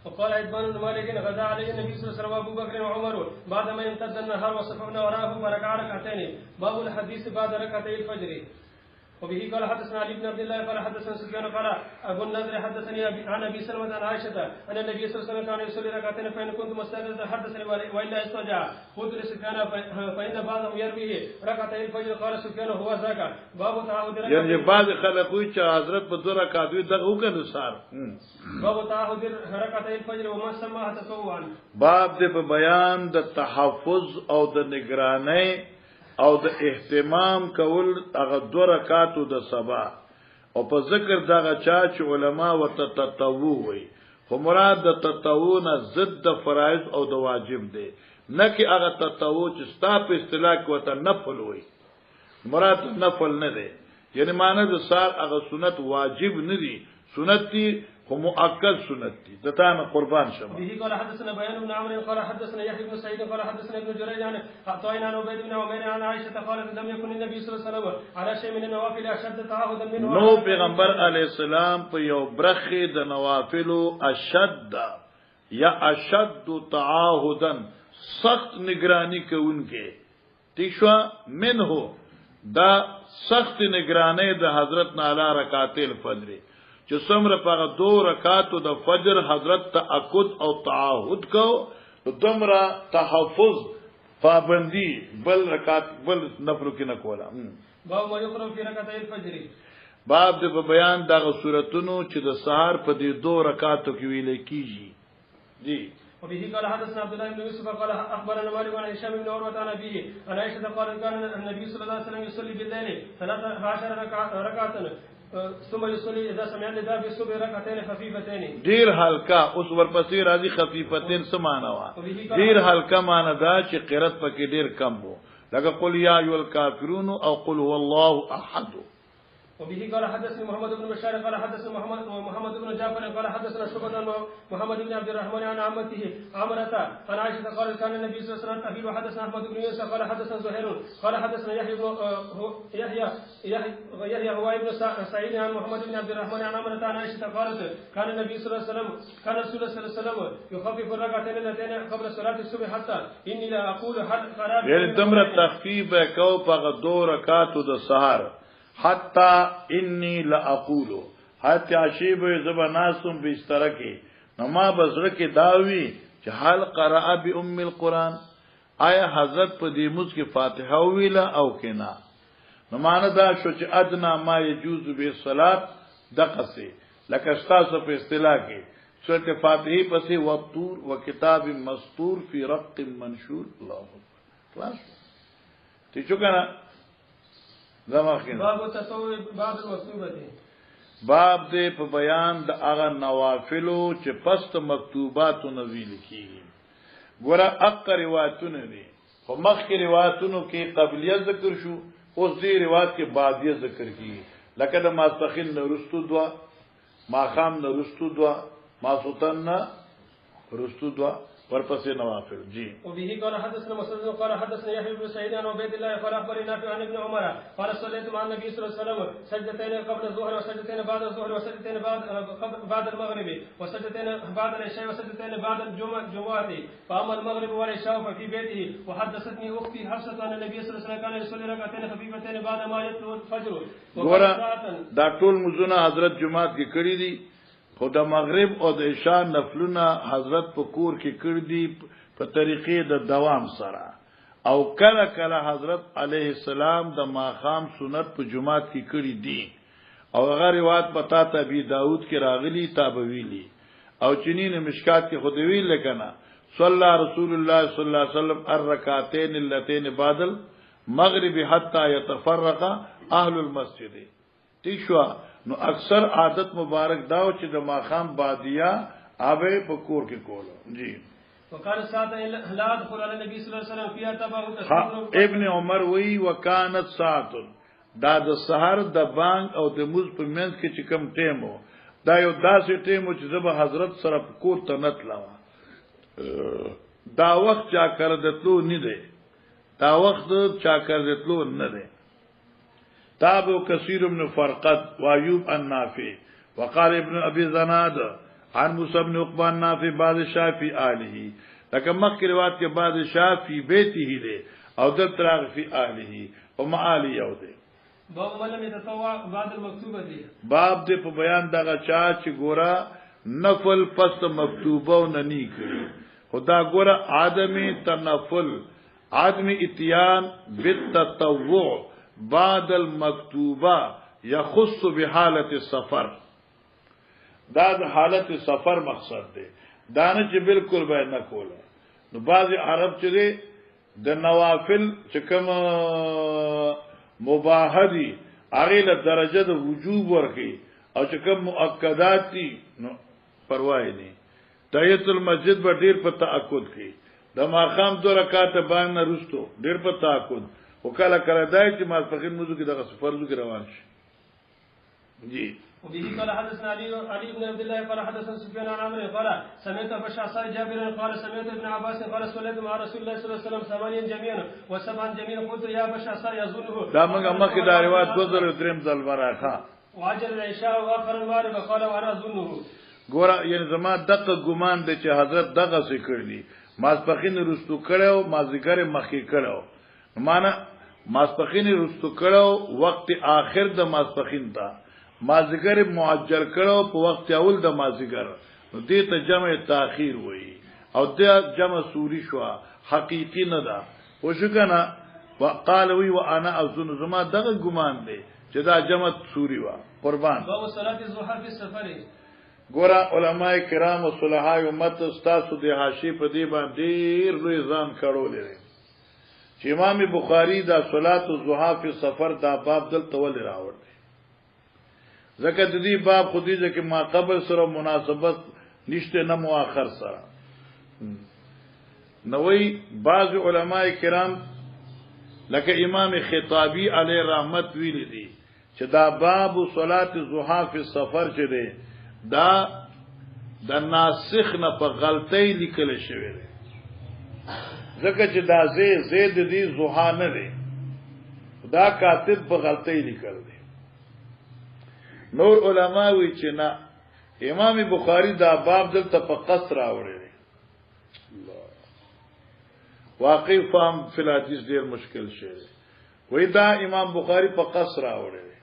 وقال عثمان بن مالك غدا عليه النبي صلى الله عليه وسلم وابو بكر وعمر بعدما امتد النهار وصففنا وراءه فركع ركعتين. باب الحديث بعد ركعتي الفجر. وبه قال حدثنا علي بن عبد الله قال حدثنا سفيان قال ابو النضر حدثني عن ابي سلمة عن عائشة ان النبي صلى الله عليه وسلم كان يصلي ركعتين فان كنت مستيقظا حدثني والا استرجع قلت لسفيان فان بعضهم يرويه ركعتي الفجر قال سفيان هو ذاك باب تعهد یعنی بعض خلک وی چې حضرت په 2 رکعات وی دغه وکړو سار باب تعهد ركعتي الفجر وما سماها تطوعا باب دې په بیان د تحفظ او د نگرانی او د اهتمام کول هغه 2 رکعاتو د سبا او په ذکر دغه چا چې علما ورته تطوع وي خو مراد د تطوع نه ضد د فرایض او د واجب دی نه کې هغه تطوع چې ستا په اصطلاح کې وته نفل وي مراد نفل نه دی یعنی معنی د سار هغه سنت واجب نه دي سنت دي خو مؤکد سنت دي دته قربان شمه به قال حدثنا بيان بن عمرو قال حدثنا يحيى بن سعيد قال حدثنا ابن جريج عن عطاء عن عبيد بن عمير عن عائشه قالت لم يكن النبي صلى الله عليه وسلم على شيء من النوافل اشد تعهدا منه نو پیغمبر علی السلام په یو برخه د نوافل اشد یا اشد تعهدا سخت نگرانی کوونکې تیشوا منه دا سخت نگرانی د حضرت نالا رکعتین الفجر چې څومره په 2 رکعاتو د فجر حضرت تأکد او تعهد کو دمرا تحفظ پابندی بل رکعات بل نفل کې نه کولا باب ما يقرأ في ركعتي الفجر باب د بیان دغه سوراتونو چې د سحر په دې 2 رکعاتو کې ویل کیږي جی وبه قال حدثنا عبد الله بن يوسف قال اخبرنا مالك عن هشام بن عروه عن ابيه عن عائشه قالت كان النبي صلى الله عليه وسلم يصلي بالليل 13 ركعه ثم يصلي اذا سمع النداء بالصبح ركعتين خفيفتين ډیر هلکا اوس ورپسې راځي خفیفتين سمانه وا ډیر هلکا معنی دا چې قرات پکې ډیر کم وو لکه قل یا ایو الکافرون او قل هو الله احد وبه قال حدثني محمد بن بشار قال حدثنا محمد بن جعفر قال حدثنا شعبة محمد بن عبد الرحمن عن عمته عمرة عن عائشة قالت كان النبي صلى الله عليه وسلم أبي وحدثنا أحمد بن يوسف قال حدثنا زهير قال حدثنا يحيى هو ابن سعيد عن محمد بن عبد الرحمن عن عمرة عن عائشة قالت كان النبي صلى الله عليه وسلم كان رسول الله صلى الله عليه وسلم يخفف الركعتين اللتين قبل صلاة الصبح حتى إني لا أقول حد خراب یعنی تمره تخفیف کو په 2 رکعاتو د سحر حتی انی لاقول حتی عشیب زبناسم بستر کې نما بزر کې داوی چې حال قرأ بأم القرآن آیا حضرت په دې موږ کې فاتحه ویلا او کنا نو معنا دا شو چې ادنا ما يجوز به صلات دقسه لکه تاسو په اصطلاح کې سورته فاتحه پسې وطور وکتاب مسطور فی رق منشور الله خلاص تی چو کنه باب التطوع باب المكتوبه باب دې په بیان د هغه نوافلو چې پست مکتوبات نو ویل کیږي ګوره اق روایتونه دي خو مخکې روایتونو کې قبلیه ذکر شو اوس دې روایت کې بعدیه ذکر کیږي لکه د ماسخین نورستو دوا ماخام نورستو دوا ماسوتن نورستو دوا ورپسې نوافل جی وبه قال حدثنا مسدد قال حدثنا يحيى بن سعيد عن عبيد الله قال اخبرني نافع عن ابن عمر قال صليت مع النبي صلى الله عليه وسلم سجدتين قبل الظهر وسجدتين بعد الظهر وسجدتين بعد المغرب وسجدتين بعد العشاء وسجدتين بعد الجمعه فاما المغرب والعشاء ففي بيته وحدثتني اختي حفصه ان النبي صلى الله عليه وسلم كان يصلي ركعتين خفيفتين بعد ما يطلع الفجر ګوره دا ټول مزونه حضرت جمعات کې کړی دي خو د مغرب او د عشاء نفلونه حضرت په کور کې کړ دي په طریقې د دوام سره او کله کله حضرت علیه السلام د ماخام سنت په جمعات کې کړی دي او هغه روایت پتا ته ابي داود کې راغلي تابویلی او چنین مشکات کې خود ویل لکنه صلی رسول الله صلی الله علیه وسلم الرکعتين اللتين بعد المغرب حتى يتفرق اهل المسجد تیشوا نو اکثر عادت مبارک داو چې د ماخام بادیا اوبه په کور کې کولو جی وقال ساعه لا ادخل على النبي صلى الله عليه وسلم فيها تبع ابن عمر وی وکانت ساعه دا د سحر د بانګ او د موز په منځ کې چې کم ټیمو دا یو داسې ټیمو چې زبر حضرت سره په کور ته نتلاوه دا وخت چا کړ دتلو نه دی دا وخت چا کړ دتلو نه دی تابو كثير من فرقت وأيوب النافع وقال ابن أبي زناد عن موسى بن عقبة النافع بعد الشافعي آله لكن مخي روایت کے بعد الشافعي بيته له او دل تراغ في آله وما آله يوده باب من لم يتطوع بعد المكتوبه دي باب دې په بیان دغه چا چې ګورا نفل پس مکتوبه او ننی کړي خدا ګورا آدمی تنفل آدمی اتیان بالتطوع بعد المکتوبه یخص بحالت السفر دا د حالت سفر مقصد دی دانه چې بالکل به نه کوله نو بعض عرب چې د نوافل چې کوم مباح دي هغه له درجه د وجوب ورکی او چې کوم مؤکدات دي نو پروا نه تحیت المسجد به ډیر په تاکد کی د ماقام 2 رکعات باندې رستو ډیر په تاکد وکاله کړه دای چې ماسپخین موضوع کې دغه فرض کې روان شي جی وبه قال حدثنا علي بن عبد الله قال حدثنا سفيان عن عمرو قال سمعت ابا شعصاء جابر قال سمعت ابن عباس قال صليت مع رسول الله صلى الله عليه وسلم 8 جميعا و7 جميعا قلت يا ابا شعصاء يظنه دا موږ مخکې دا روایت 2003 ځل راخه واجر العشاء واخر المغرب قال وانا اظنه ګور یعنی زما دغه ګمان دی چې حضرت دغه څه کړی ماسپخین رستو کړو مازیګر مخکې کړو معنا ماسپخین رستو کړو وخت آخر د ماسپخین تا مازیګر معجل کړو په وخت اول د مازیګر نو دې ته جمع تاخير وایي او د جمع سوري شو حقيقي نه ده وشو کنه وقال وی وانا اظن زما دغه ګمان دی چې دا جمع سوري وا قربان باب صلاه الضحى في السفر ګور علماء کرام او صلحای امت استاسو د حاشیه په دی باندې ډیر لوی ځان کړو لري چې امام بخاری دا صلات الضحى فی سفر دا باب دل تول راوړ زکه د دې باب خودی ځکه ما قبل سره مناسبت نشته نه مؤخر سره نوې بعض علماء کرام لکه امام خطابی علیه رحمت ویل دي چې دا باب صلات الضحى فی سفر چې دی دا د ناسخ نه په غلطۍ لیکل شوی دی ځکه چې دا زید دی ضحى نه دی دا کاتب په غلطۍ لیکل دی نور علما وی چې نه امام بخاری دا باب دلته په قصر راوړی دی واقعي فهم فی الحدیث ډیر مشکل شی وی دا امام بخاری په قصر راوړی دی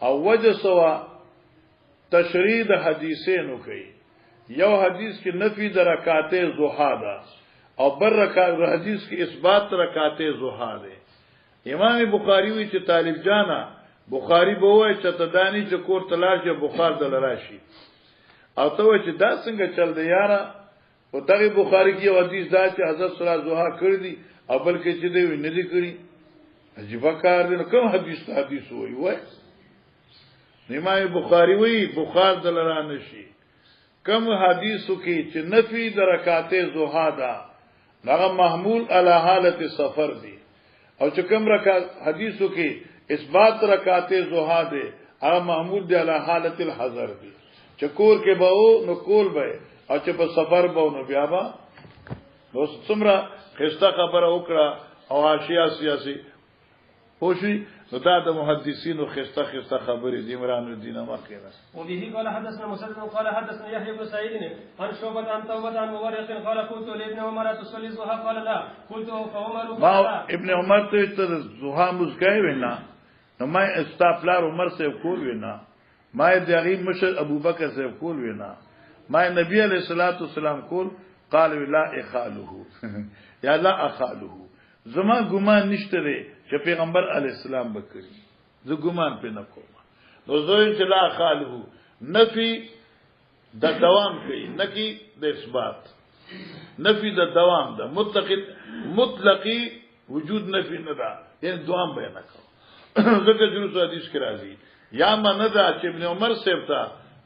او وجه سوا تشریح د حدیثینو کوي یو حدیث کې نفی د رکعات ضحى ده او بر رکعات حدیث کې اثبات رکعات ضحى ده امام بخاری وی چې طالب جانا بخاری به وای چې تدانی چې کور تلاش بخار دل راشي او ته چې دا څنګه چل دی یارا او دغه بخاری کې حدیث دا چې حضرت صلی الله ضحى کړی دی او بلکې چې دی نه دی کړی عجیب کار دی کوم حدیث وای امام بخاری وی بخار دل را نشي کم حدیثو کې چې نفی د رکعات ضحى دا هغه محمول علی حالت سفر دی او چې کم رکعات حدیثو کې اثبات رکعات ضحى دی هغه محمول دی علی حالت الحذر دی چې کور کې به نو کول به او چې په سفر به نو بیا به نو څومره خسته خبره وکړه او حاشیه سیاسي پوښي نو دا د محدثینو خسته خبرې د عمران الدین مخکینه وبه قال حدثنا مسدد قال حدثنا يحيى بن سعيد عن شعبة عن توبة عن مورق قال قلت لابن عمر تصلي الضحى قال لا قلت فعمر ما ابن عمر ته ضحى مسکای وینا نو ما استغفار عمر سے کول وینا ما دغه مشر ابو بکر سے کول وینا ما نبی علیہ الصلوۃ والسلام کول قال لا اخاله یا لا اخاله زما ګمان نشته دی چې پیغمبر علی السلام بکړي زه ګمان په نه کوم نو زه چې لا خالو نفي د دوام کوي نکي د اثبات نفي د دوام ده مطلقي وجود نفي نه ده یعنی دوام بیان کوي ځکه چې حدیث کې راځي یا من ده چې ابن عمر سیفتا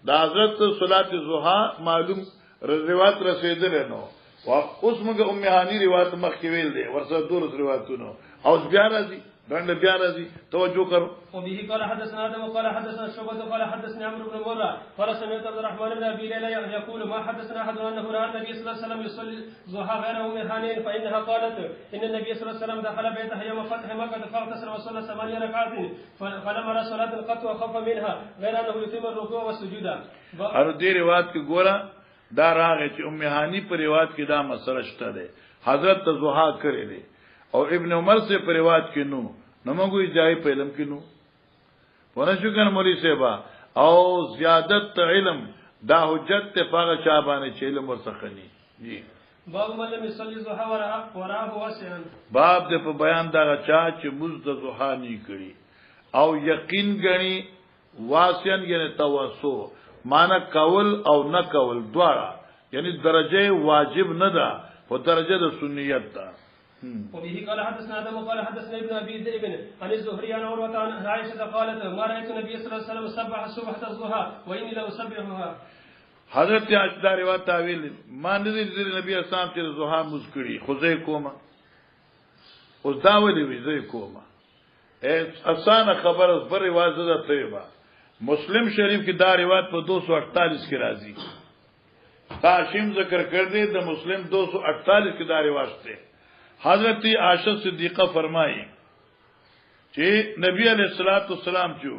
د حضرت صلات الضحى معلوم روایت رسیدل نو اوس موږ ام هاني روایت مخکې ویل دي ورسره دور روایتونو او بیا راځي باندې بیا راځي توجه کړو وبه قال حدثنا آدم وقال حدثنا شعبة قال حدثني عمرو بن مرة قال سمعت عبد الرحمن بن ابي ليلى يقول ما حدثنا احد انه راى النبي صلى الله عليه وسلم يصلي الضحى غير ام هانين فانها قالت ان النبي صلى الله عليه وسلم دخل بيته يوم فتح مكة فاغتسل وصلى 8 ركعات فلم يرى صلاة قط وخف منها غير انه يتم الركوع والسجود. ار دې روایت کې ګوره دا راغی چې ام هانی په روایت کې دا مسله شته ده حضرت ضحى کړی دی او ابن عمر سے په روایت کې نو نو موږ ځای په علم کې نو ورشو کنه مولوی صاحب او زیادت علم دا حجت ته پاغه چا باندې چې علم ورڅخني جی باب من لم يصلي الضحى وراه واسعا باب دې په بیان دا چا چې مز د ضحا نه کړي او یقین غني واسعن یعنی توسو معنا کول او نه کول دواړه یعنی درجه واجب نه ده او درجه د سنیت ده وبه قال حدثنا آدم قال حدثنا ابن أبي ذئب عن الزهري عن عروة عن عائشة قالت ما رأيت النبي صلى الله عليه وسلم سبح صبحة الضحى وإني لأسبحها حضرت عائشہ روایت تعویل ما نذیر نبی اسلام چې ضحا مذکری خوځې کومه اوس دا ولې وی زې کومه اسانه خبر اس بر روایت ده طیبه مسلم شریف کی دا روایت په 248 کې راځي تاشیم ذکر کړ دې د مسلم 248 کې دا روایت ده حضرت عائشہ صدیقہ فرمائی چې نبی علیہ الصلوۃ والسلام جو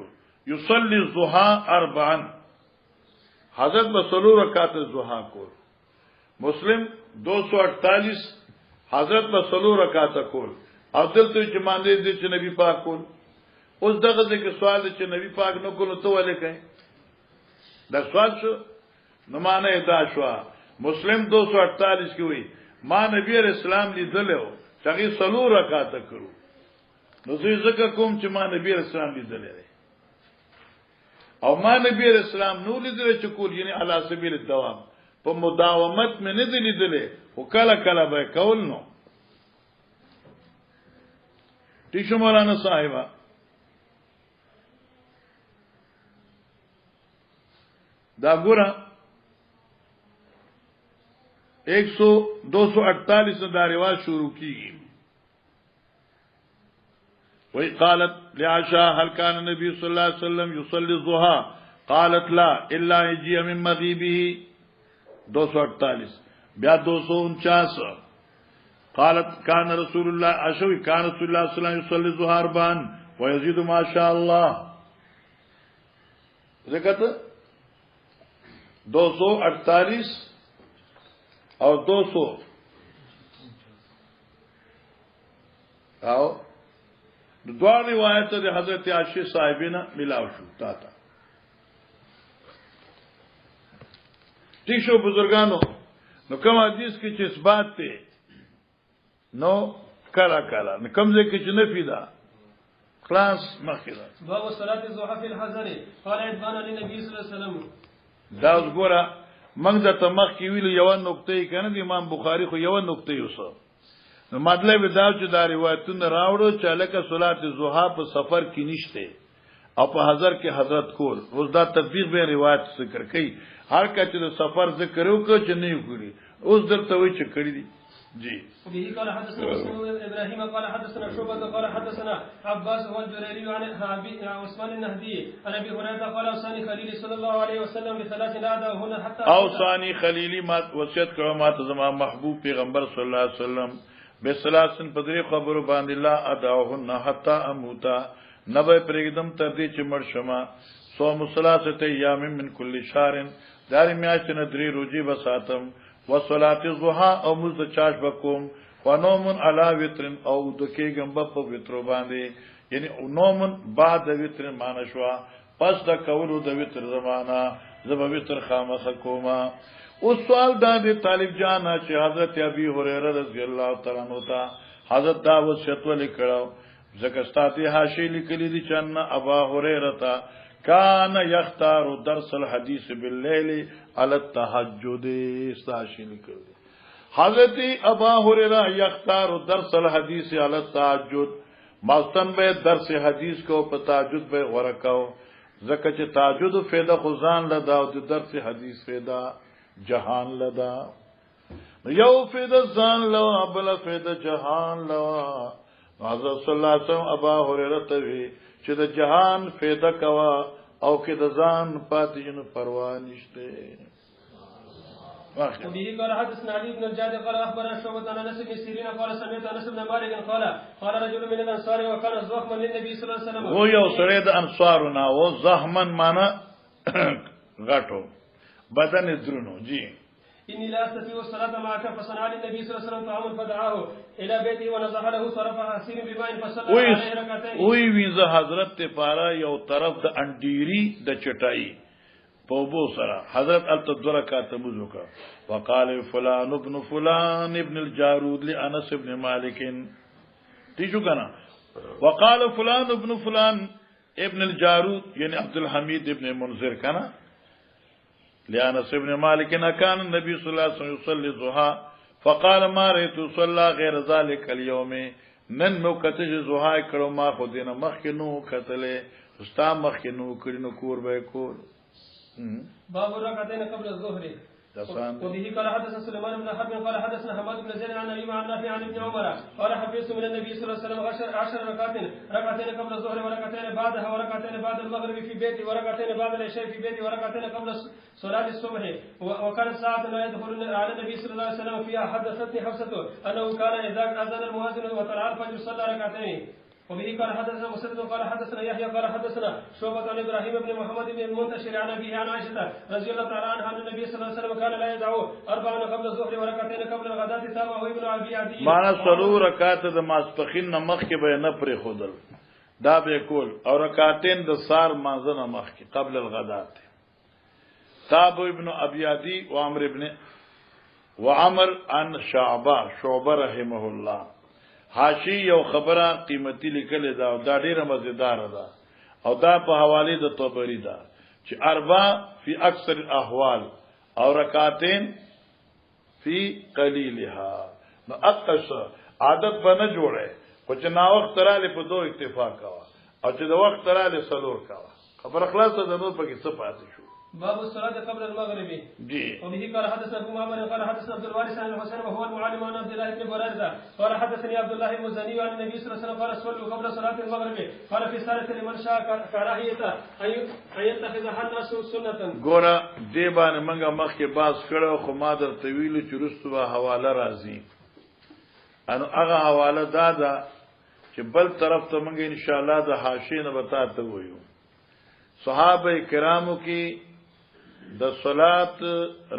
یصلی الضحى اربعا حضرت بسلو رکعت الضحى کول مسلم 248 حضرت بسلو رکعت کول او دلته چې مانده دي چې نبی پاک کول اوس دغه ځکه سوال چې نبی پاک نو کول ته ولې کوي دا سوال شو نو معنی دا شو مسلم 248 کې وی ما نبی علیہ السلام لیدلو چې سلو رکعت کړو نو زه ځکه کوم چې ما نبی علیہ السلام لیدلې او ما نبی علیہ السلام نو لیدل چې کول یعنی علی سبیل الدوام په مداومت مې نه لیدلې او کله کله به کول نو ټیشو مولانا صاحبہ دا ګورا 248 دا رواج شروع کی وہی قالت لعائشہ هل كان النبي صلى الله عليه وسلم يصلي الضحى قالت لا الا يجي من مغيبه 248 بیا 249 قالت كان رسول الله اشوي كان رسول الله صلى الله عليه وسلم يصلي الضحى اربعا ويزيد ما شاء الله ذکر 248 اور 200 او دوار روایت د حضرت عائشہ صاحبینہ ملاو شو تا ٹھیک شو بزرگانو نو کوم حدیث کې چې اثبات ته نو کلا کلا نو کوم ځای کې چې نفي ده خلاص مخکره باب صلاه الضحى في الحضر قال ادبان للنبي صلى الله عليه وسلم دا وګوره موږ د تمخ کې ویل یو نقطه کنه د امام بخاری خو یو نقطه یوسو نو مطلب دا چې دا روایتونه راوړو چې لکه صلات الضحى په سفر کې نشته او په حضر کې حضرت کول روز دا تطبیق به روایت ذکر کوي هر کله د سفر ذکر وکړي چې نه وکړي اوس درته وایي چې کړی دي جی به قال حدثنا ابراهيم قال حدثنا شعبة قال حدثنا عباس والجريري عن عثمان النهدي عن ابي هريره قال اوصاني خليلي صلى الله عليه وسلم بثلاث لا هنا حتى اوصاني خليلي ما وصیت کړو ما ته زما محبوب پیغمبر صلی الله علیه وسلم بسلاسن پدری خبرو باندې لا اداهن حتا اموتا نبه پرېدم تر دې چې مړ شمه سو مصلاته ایام من کل شهر دار میاشت نه درې روزي بساتم وصلات الضحى او مز چاش بکوم ونوم علی وتر او دکېګم په وتر باندې یعنی نوم بعد وتر مانشوا پس د کولو د وتر زمانہ زب وتر خامخ کوما او سوال دا دی طالب جانا چې حضرت ابي هريره رضی الله تعالی عنہ تا حضرت دا وصیت ولیکړو زکستاتی حاشی لیکلی دي چې ان ابا هريره تا کان یختار درس الحديث بالليل على التهجد استاشی لیکلی حضرت ابا هريره یختار درس الحديث على التهجد ماستن به درس حدیث کو په تهجد به ورکاو زکه چې تهجد فایده خزان لدا او درس حدیث فایده جهان لدا یو فایده ځان لوا بل فایده جهان لوا حضرت صلی الله علیه وسلم ابا هريره ته وی چې د جهان فایده کوا او کې د ځان پاتې نه پروا نشته وبه قال حدثنا علي بن الجاد قال اخبرنا شعبة عن انس بن سيرين قال سمعت انس بن مالك قال رجل من الانصار وكان زخما للنبي صلى الله عليه وسلم هو یو سړی د انصارنا او زخمن معنا غټو بدن درونو جی إني لا أستطيع الصلاة معك فصنع للنبي صلى الله عليه وسلم طعاما فدعاه إلى بيته ونضح له طرف حسين بماء فصلى عليه ركعتين. وی وینځه حضرت ته پارا یو طرف د انډيري د چټای په بو سره حضرت التدرکات مزوکا وقال فلان ابن فلان ابن الجارود لانس ابن مالك تیجو کنا وقال فلان ابن فلان ابن الجارود يعني عبد الحميد ابن منذر کنا لانس ابن مالك كان النبي صلى الله عليه وسلم يصلي الضحى فقال ما رأيت صلى غير ذلك اليوم نن نو کتج ضحى کړو ما خو دینه مخ کې نو کتلې استا مخ کې نو کړي کور به کور باب الركعتين قبل الظهر. وبه قال حدثنا سليمان بن حرب قال حدثنا حماد بن زيد عن ابي عن نافع عن ابن عمر قال حفظت من النبي صلى الله عليه وسلم 10 ركعتين قبل الظهر وركعتين بعدها وركعتين بعد المغرب في بيتي وركعتين بعد العشاء في بيتي وركعتين قبل صلاة الصبح. وكانت ساعة لا يدخل على النبي صلى الله عليه وسلم فيها. حدثتني حفصة انه كان اذا اذن المؤذن وطلع الفجر صلى ركعتين. وبه قال حدثنا مسدد قال حدثنا يحيى قال حدثنا شعبة عن ابراهيم بن محمد بن المنتشر عن ابيه عن عائشة رضي الله تعالى عنها ان النبي صلى الله عليه وسلم كان لا يدعو 4 قبل الظهر وركعتين قبل الغداة تابعه ابن ابي عدي. معنا سلو رکعات د ماسپخین مخ کې به نه پرې خودل دا به کول او رکعتین د سار مانځنه مخ کې قبل الغداة تابع ابن ابي عدي وعمر ابن وعمر عن شعبة رحمه الله. حاشی یو خبره قیمتي لیکل دا ډیره مزیدار ده او دا په حواله د طبری ده چې اربع فی اکثر الاحوال او رکعتین فی قلیلها نو اقص عادت بنه جوړه خو چې نا وخت رااله په دوه اکتفا کاوه او چې د وخت رااله سلور کاوه خبر خلاصه ده نو پکې څه پاتې شو. باب الصلاة قبل المغرب. جی. وبه قال حدثنا ابو معمر قال حدثنا عبد الوارث عن الحسين وهو المعلم عن عبد الله بن بريدة قال حدثني عبد الله المزني عن النبي صلى الله عليه وسلم قال صلوا قبل صلاة المغرب قال في سارة لمن شاء كراهية ان يتخذها الناس سنة. ګوره دې باندې منګه مخ کې باز کړو خو ما در طویل چرستو حواله راځي انو هغه حواله دا چې بل طرف ته منګه ان شاء الله د حاشیه نه بتاته وایو. صحابه کرامو کې د صلات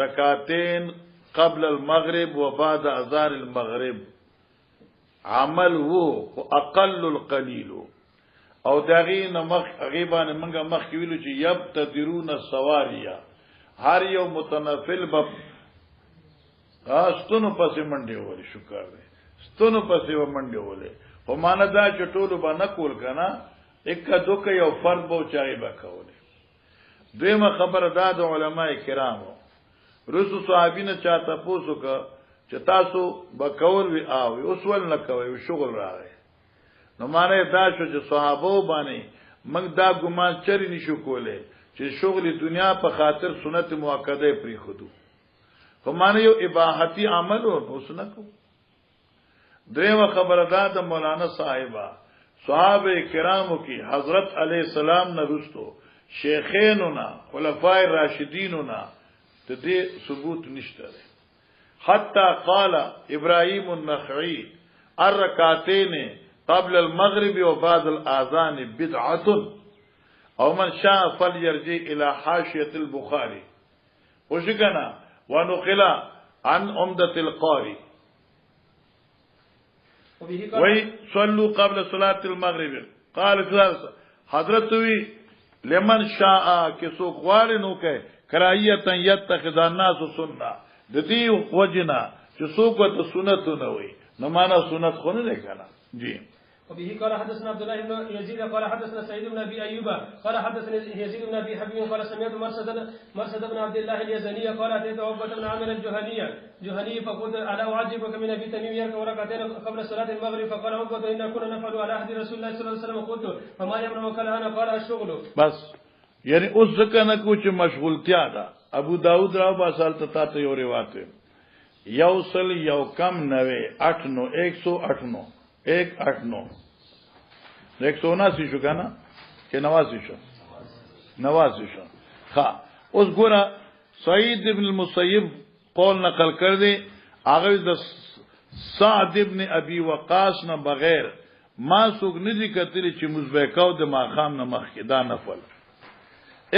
رکعتین قبل المغرب و بعد اذان المغرب عمل وو اقل القليل او داغین مخ غیبان منګه مخ ویلو چې یبتدرون السواریا هر یو متنفل ب استونو پسې منډه ولی شکر دې ستونو پسې و منډه ولی په معنا دا چې ټولو باندې کول کنه یک دوک یو فرد بو چای وکول. دویمه خبره دا د علماء کرامو رسول صحابینه چاته پوسو ک چې تاسو بکول وی او اوس ول نه کوي شغل راغی نو معنی دا شو چې صحابه باندې موږ دا ګمان چری نشو کوله چې شغل دنیا په خاطر سنت مؤکده پری خودو په معنی یو اباحتی عمل او سنتو. دویمه خبره دا د مولانا صاحبہ صحابه کرامو کی حضرت علیہ السلام نه رستو شیخینونا خلفای راشدینونا ته دې ثبوت نشته. حتی قال ابراهیم النخعی الرکعتین قبل المغرب وبعد الاذان بدعه او من شاء فليرجع الى حاشيه البخاري وشکنا ونقل عن عمدة القاري وی صلوا قبل صلاة المغرب قال حضرت وی لمن شاء کہ سو غوار نو کہ کراہیتا یتخذ الناس سنة د دې وجنا چې سو کو ته سنت نه وي نو معنا سنت خو نه کنا. جی. وبه قال حدثنا عبد الله بن يزيد قال حدثنا سعيد بن ابي ايوب قال حدثنا يزيد بن ابي حبيب قال سمعت مرصد بن عبد الله اليزني قال اتيت عقبة بن عامر الجهني فقلت الا اعجبك من ابي تميم يركع ركعتين قبل صلاه المغرب فقال عقبة ان كنا نفعل على عهد رسول الله صلى الله عليه وسلم قلت فما يمنعك انا قال الشغل. بس یعنی اوس ځکه نه کو چې مشغولتیا ده. ابو داود راو باسال ته یو روایت یوصل یو کم 189 179 شو کنه چې 89 شو. ها اوس ګوره سعید ابن المسیب قول نقل کړ دی هغه د سعد ابن ابي وقاص نه بغیر ما سوق ندی کتلی چې مزبیکاو د ماخام نه مخ کې دا نفل.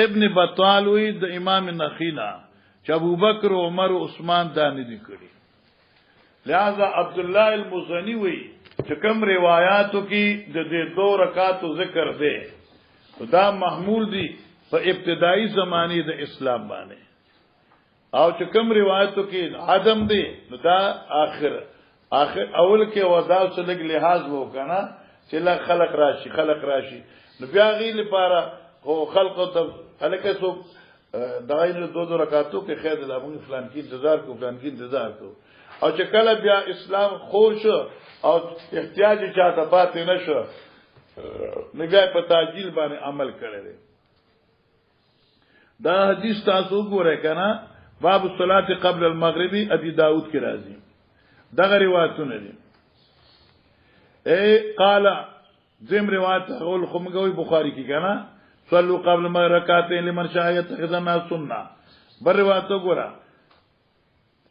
ابن بطال وی د امام نخینا چې ابوبکر او عمر او عثمان دا نه دي کړی. لہذا عبد الله المزنی وی چې کوم روایتو کې د دې 2 رکعاتو ذکر دی دا محمول دي په ابتدایي زمانه د اسلام باندې، او چې کوم روایتو کې عدم دی نو دا آخر اول کې ودا سلګ لحاظ وکنا چې لا خلق راشي نو بیا غي لپاره هو خلق ته الکه سو دغه 2 رکعاتو کې خیر د لامون فلان کې انتظار کو او چې کله بیا اسلام خوش او احتیاج چاته پاتې نشو نو بیا په تعجیل باندې عمل کړی. دا حدیث تاسو ګورئ کنه باب الصلاه قبل المغرب ابي داود کې راځي دغه روایتونه دي. قال زم روایت اول خمګوي بخاری کې کنه صلوا قبل ما رکعتين لمن شاء يتخذنا سنه. بر روایت وګوره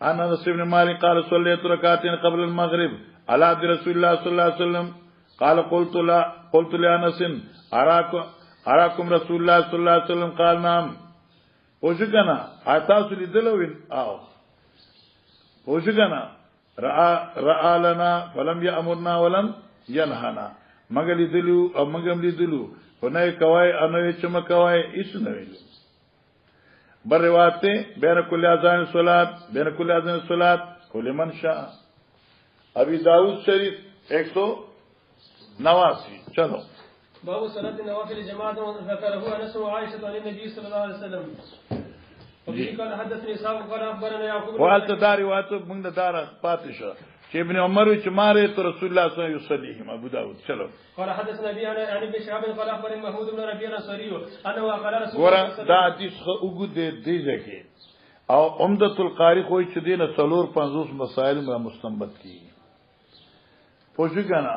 انا انس بن مالك قال صليت ركعتين قبل المغرب على عهد رسول الله صلى الله عليه وسلم قال قلت لانس اراكم رسول الله صلى الله عليه وسلم قال نعم. وشكنا اتاسو لیدلوین او وشكنا راى لنا فلم يأمرنا ولم ينهنا مگر لیدلو او مگر لیدلو ونه کوي انوي چم کوي هیڅ نه ویلو. بر روایت بین کل اذان صلات کل من شاء. ابی داؤد شریف 189. چلو باب صلاة النوافل جماعة ذكره أنس وعائشة عن النبي صلى الله عليه وسلم. وفي قال حدثني إسحاق قال أخبرنا يعقوب. وقال تداري واتو من دار فاتشة ابن عمر وشمارة رسول الله صلى الله عليه وسلم ابو داود. چلو قال حدثنا ابي عن ابن شهاب قال اخبرني محمود بن ربيع الانصاري انه قال رسول الله صلى الله عليه وسلم دا حدیث وګد دی ځکه او عمدۃ القاری خو چې دینه 450 مسائل ما مستنبط کی پوښتنه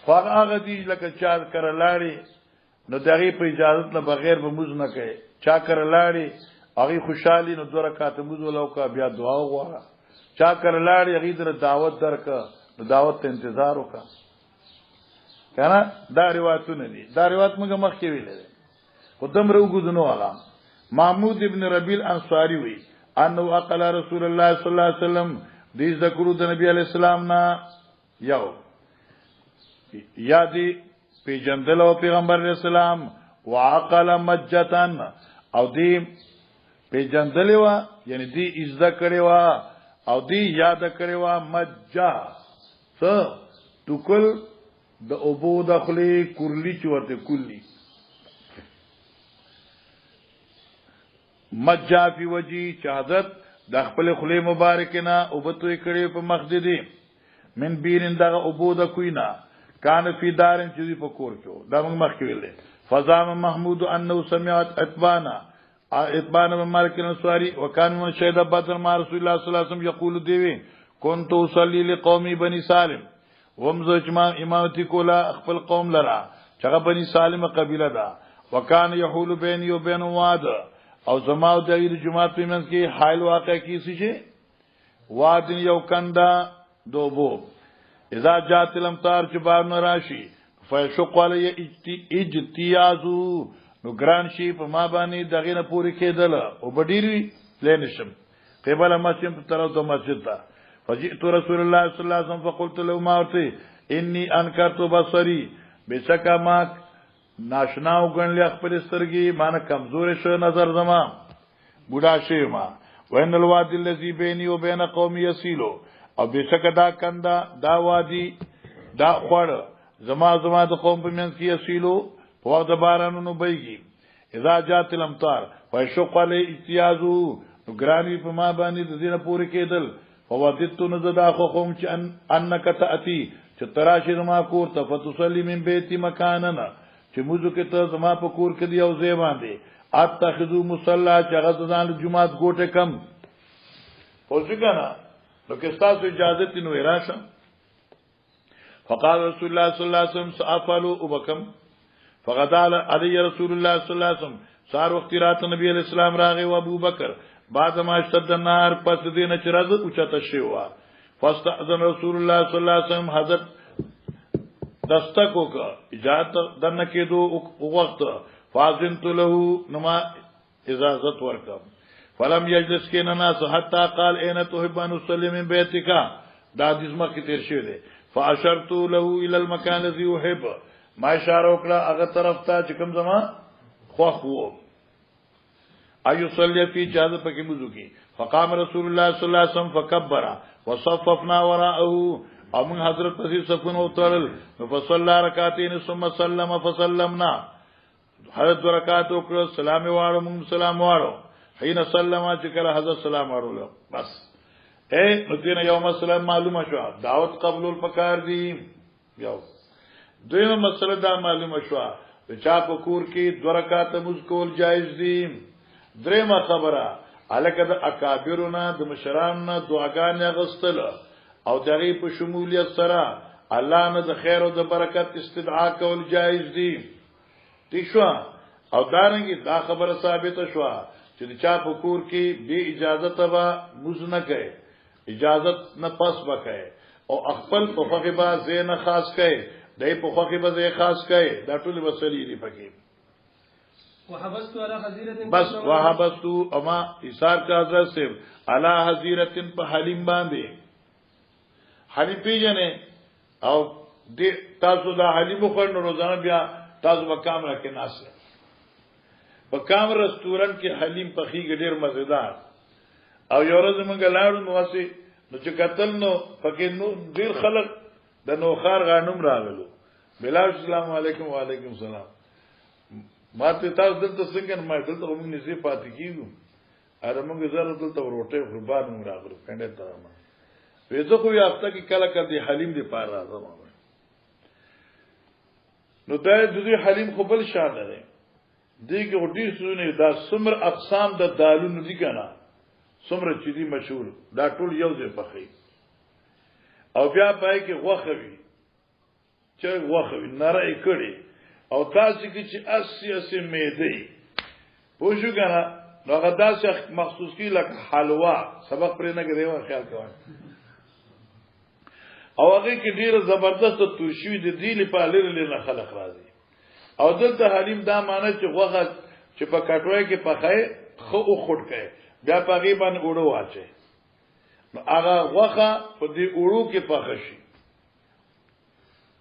هغه دی لکه چا کرلاړي نو دغه په اجازه نه بغیر به موږ نه کوي چا کرلاړي هغه خوشحالي نو 2 رکعات موږ ولو کا بیا دعا وغواړه چا کرلاړي هغه در دعوت درکا دعوت ته انتظار وکا کنه دا روایتونه دي دا روایت موږ مخکې ویلې خدام روغودنو والا محمود ابن ربيع الانصاري وی انه اقل رسول الله صلی الله علیه وسلم دې ذکرو د نبی علی السلام نا یو یادی پیجندل او پیغمبر علیہ السلام وعقل مجتن او دی پیجندل وا یعنی دی عزت کړي وا او دی یاد کړي وا مجا څه توکل د ابو دخلی کورلی چورته کلی مجا فی وجی شهادت د خپل خلی مبارکنا او بتوي کړي په مخددي من بیرن دغه ابو د کوینا کان فی دارن چې په کور کې دا موږ مخکې ویلې فزام محمود انه سمعت اتبان مالک الانصاری وكان من شهد بدر مع رسول الله صلى الله عليه وسلم يقول دیوی كنت اصلي لقومي بني سالم ومزجما امامتي کولا خپل قوم لرا چغه بني سالم قبيله دا وكان يحول بيني وبين واد او زما د جماعت په منځ کې حائل واقع کیږي چې واد یو کندا دوبو اذا جات الامطار جبار نراشی فیشق علی اجتیازو نو ګران شي په ما باندې دغه نه پوری کېدل او بډیری لنشم قبل مسجد طرف د مسجد ته فجئت رسول الله صلی الله علیه وسلم فقلت له ما ورته انی انکرت بصری بشکا ما ناشنا وګڼل خپل سترګې مان کمزور شو نظر زما بوډا شي ما وان الوادي الذي بيني وبين قومي يسيلو او بشک دا کندا دا وادي دا خور زما د قوم په منځ کې يسيلو په وخت د بارانونو بيږي اذا جات الامطار فشق علي اجتيازو ګرانی په ما باندې د دینه پوری کېدل فوادت نزدا خو قوم چې انک تاتي چې تراشی زما کور ته فتصلي من بيتي مكاننا چې موږ کې ته زما په کور کې دی او زې باندې اتخذو مصلا چې غزدان جمعات ګوټه کم اوسګنا نو کې تاسو اجازه تینو راشه فقال رسول الله صلى الله عليه وسلم سافلوا وبكم فغدا علی رسول الله صلی الله علیه وسلم سار وخت رات نبی علیہ السلام راغه او ابو بکر بعد ما اشتد النار پس دینه چرز اوچته شیوا فاستاذن رسول الله صلی الله علیه وسلم حضرت دستکو کا اجازه دنه کېدو وخت فاذنت له نما اجازه ورکم فلم يجلس كنا الناس حتى قال اين تحب ان اصلي من بيتك دا حدیث مکه تیر شوی دی فاشرت له الى المكان الذي يحب ما اشاره وکړه هغه طرف ته چې کوم زما خو خو ايو صلي في جاز پکې وضو کی فقام رسول الله صلى الله عليه وسلم فكبر وصففنا وراءه او من حضرت پسې صفونه وترل فصلى ركعتين ثم سلم فسلمنا حضرت رکعات وکړه سلام واړو موږ سلام واړو حين سلم چې کله حضرت سلام واړو بس نو یوم السلام معلومه شو دعوت قبول الفقار دی یو دویمه مسله دا معلومه شو چا په کور کې 2 رکعات مذکول جایز دي دریمه خبره الکه د اکابرنا د مشراننا دعاګانې غستل او دغه په شمولیت سره الله نه د خیر او د برکت استدعا کول جایز دي شو او دارنګي دا خبره ثابته شو چې چا په کور کې به اجازه تبا مز نه کوي اجازت نه پس وکای او خپل په خوخه با زین خاص کای دای په خوخه با زین خاص کای دا ټول وسلی دی پکې وحبست على حزيره بس وحبست اما ایثار کا حضرت سے علی حزیره په حلیم باندې حلیم پیجنې او د تاسو دا حلیم خو نو روزانه بیا تاسو په کامره کې ناسه په کامره رستورانت کې حلیم په خېګ ډیر مزیدار او یو ورځ موږ لاړو نو واسي نو چې قتل نو پکې نو ډیر خلک د نوخار غانم راغلو بلال السلام علیکم وعلیکم السلام ما ته تاسو دلته څنګه ما دلته موږ نسی پاتې کیږو اره موږ زره دلته وروټه خربان موږ راغلو کنده تر ما وېزه خو یو هفته کې کله کله حلیم دی پار راځم نو دا د دې حلیم خو بل شان دی دغه وړي سونه دا سمر اقسام د دالونو دي کنه سمره چې دي مشهور دا ټول یو ځای پخې او بیا پای کې غوخه وي چې غوخه وي نری کړي او تاسو کې چې اسی میدې پوښو کنه نو هغه داسې مخصوص کی لکه حلوا سبق پرې نه کوي خیال کوئ او هغه کې ډیره زبردست توشوي د دې لپاره لري نه خلق راځي او دلته حلیم دا معنی چې غوخه چې په کټوي کې پخې خو خټ کوي بیا پاګې باندې وړو واچي نو هغه غوخه په دې وړو کې پخه شي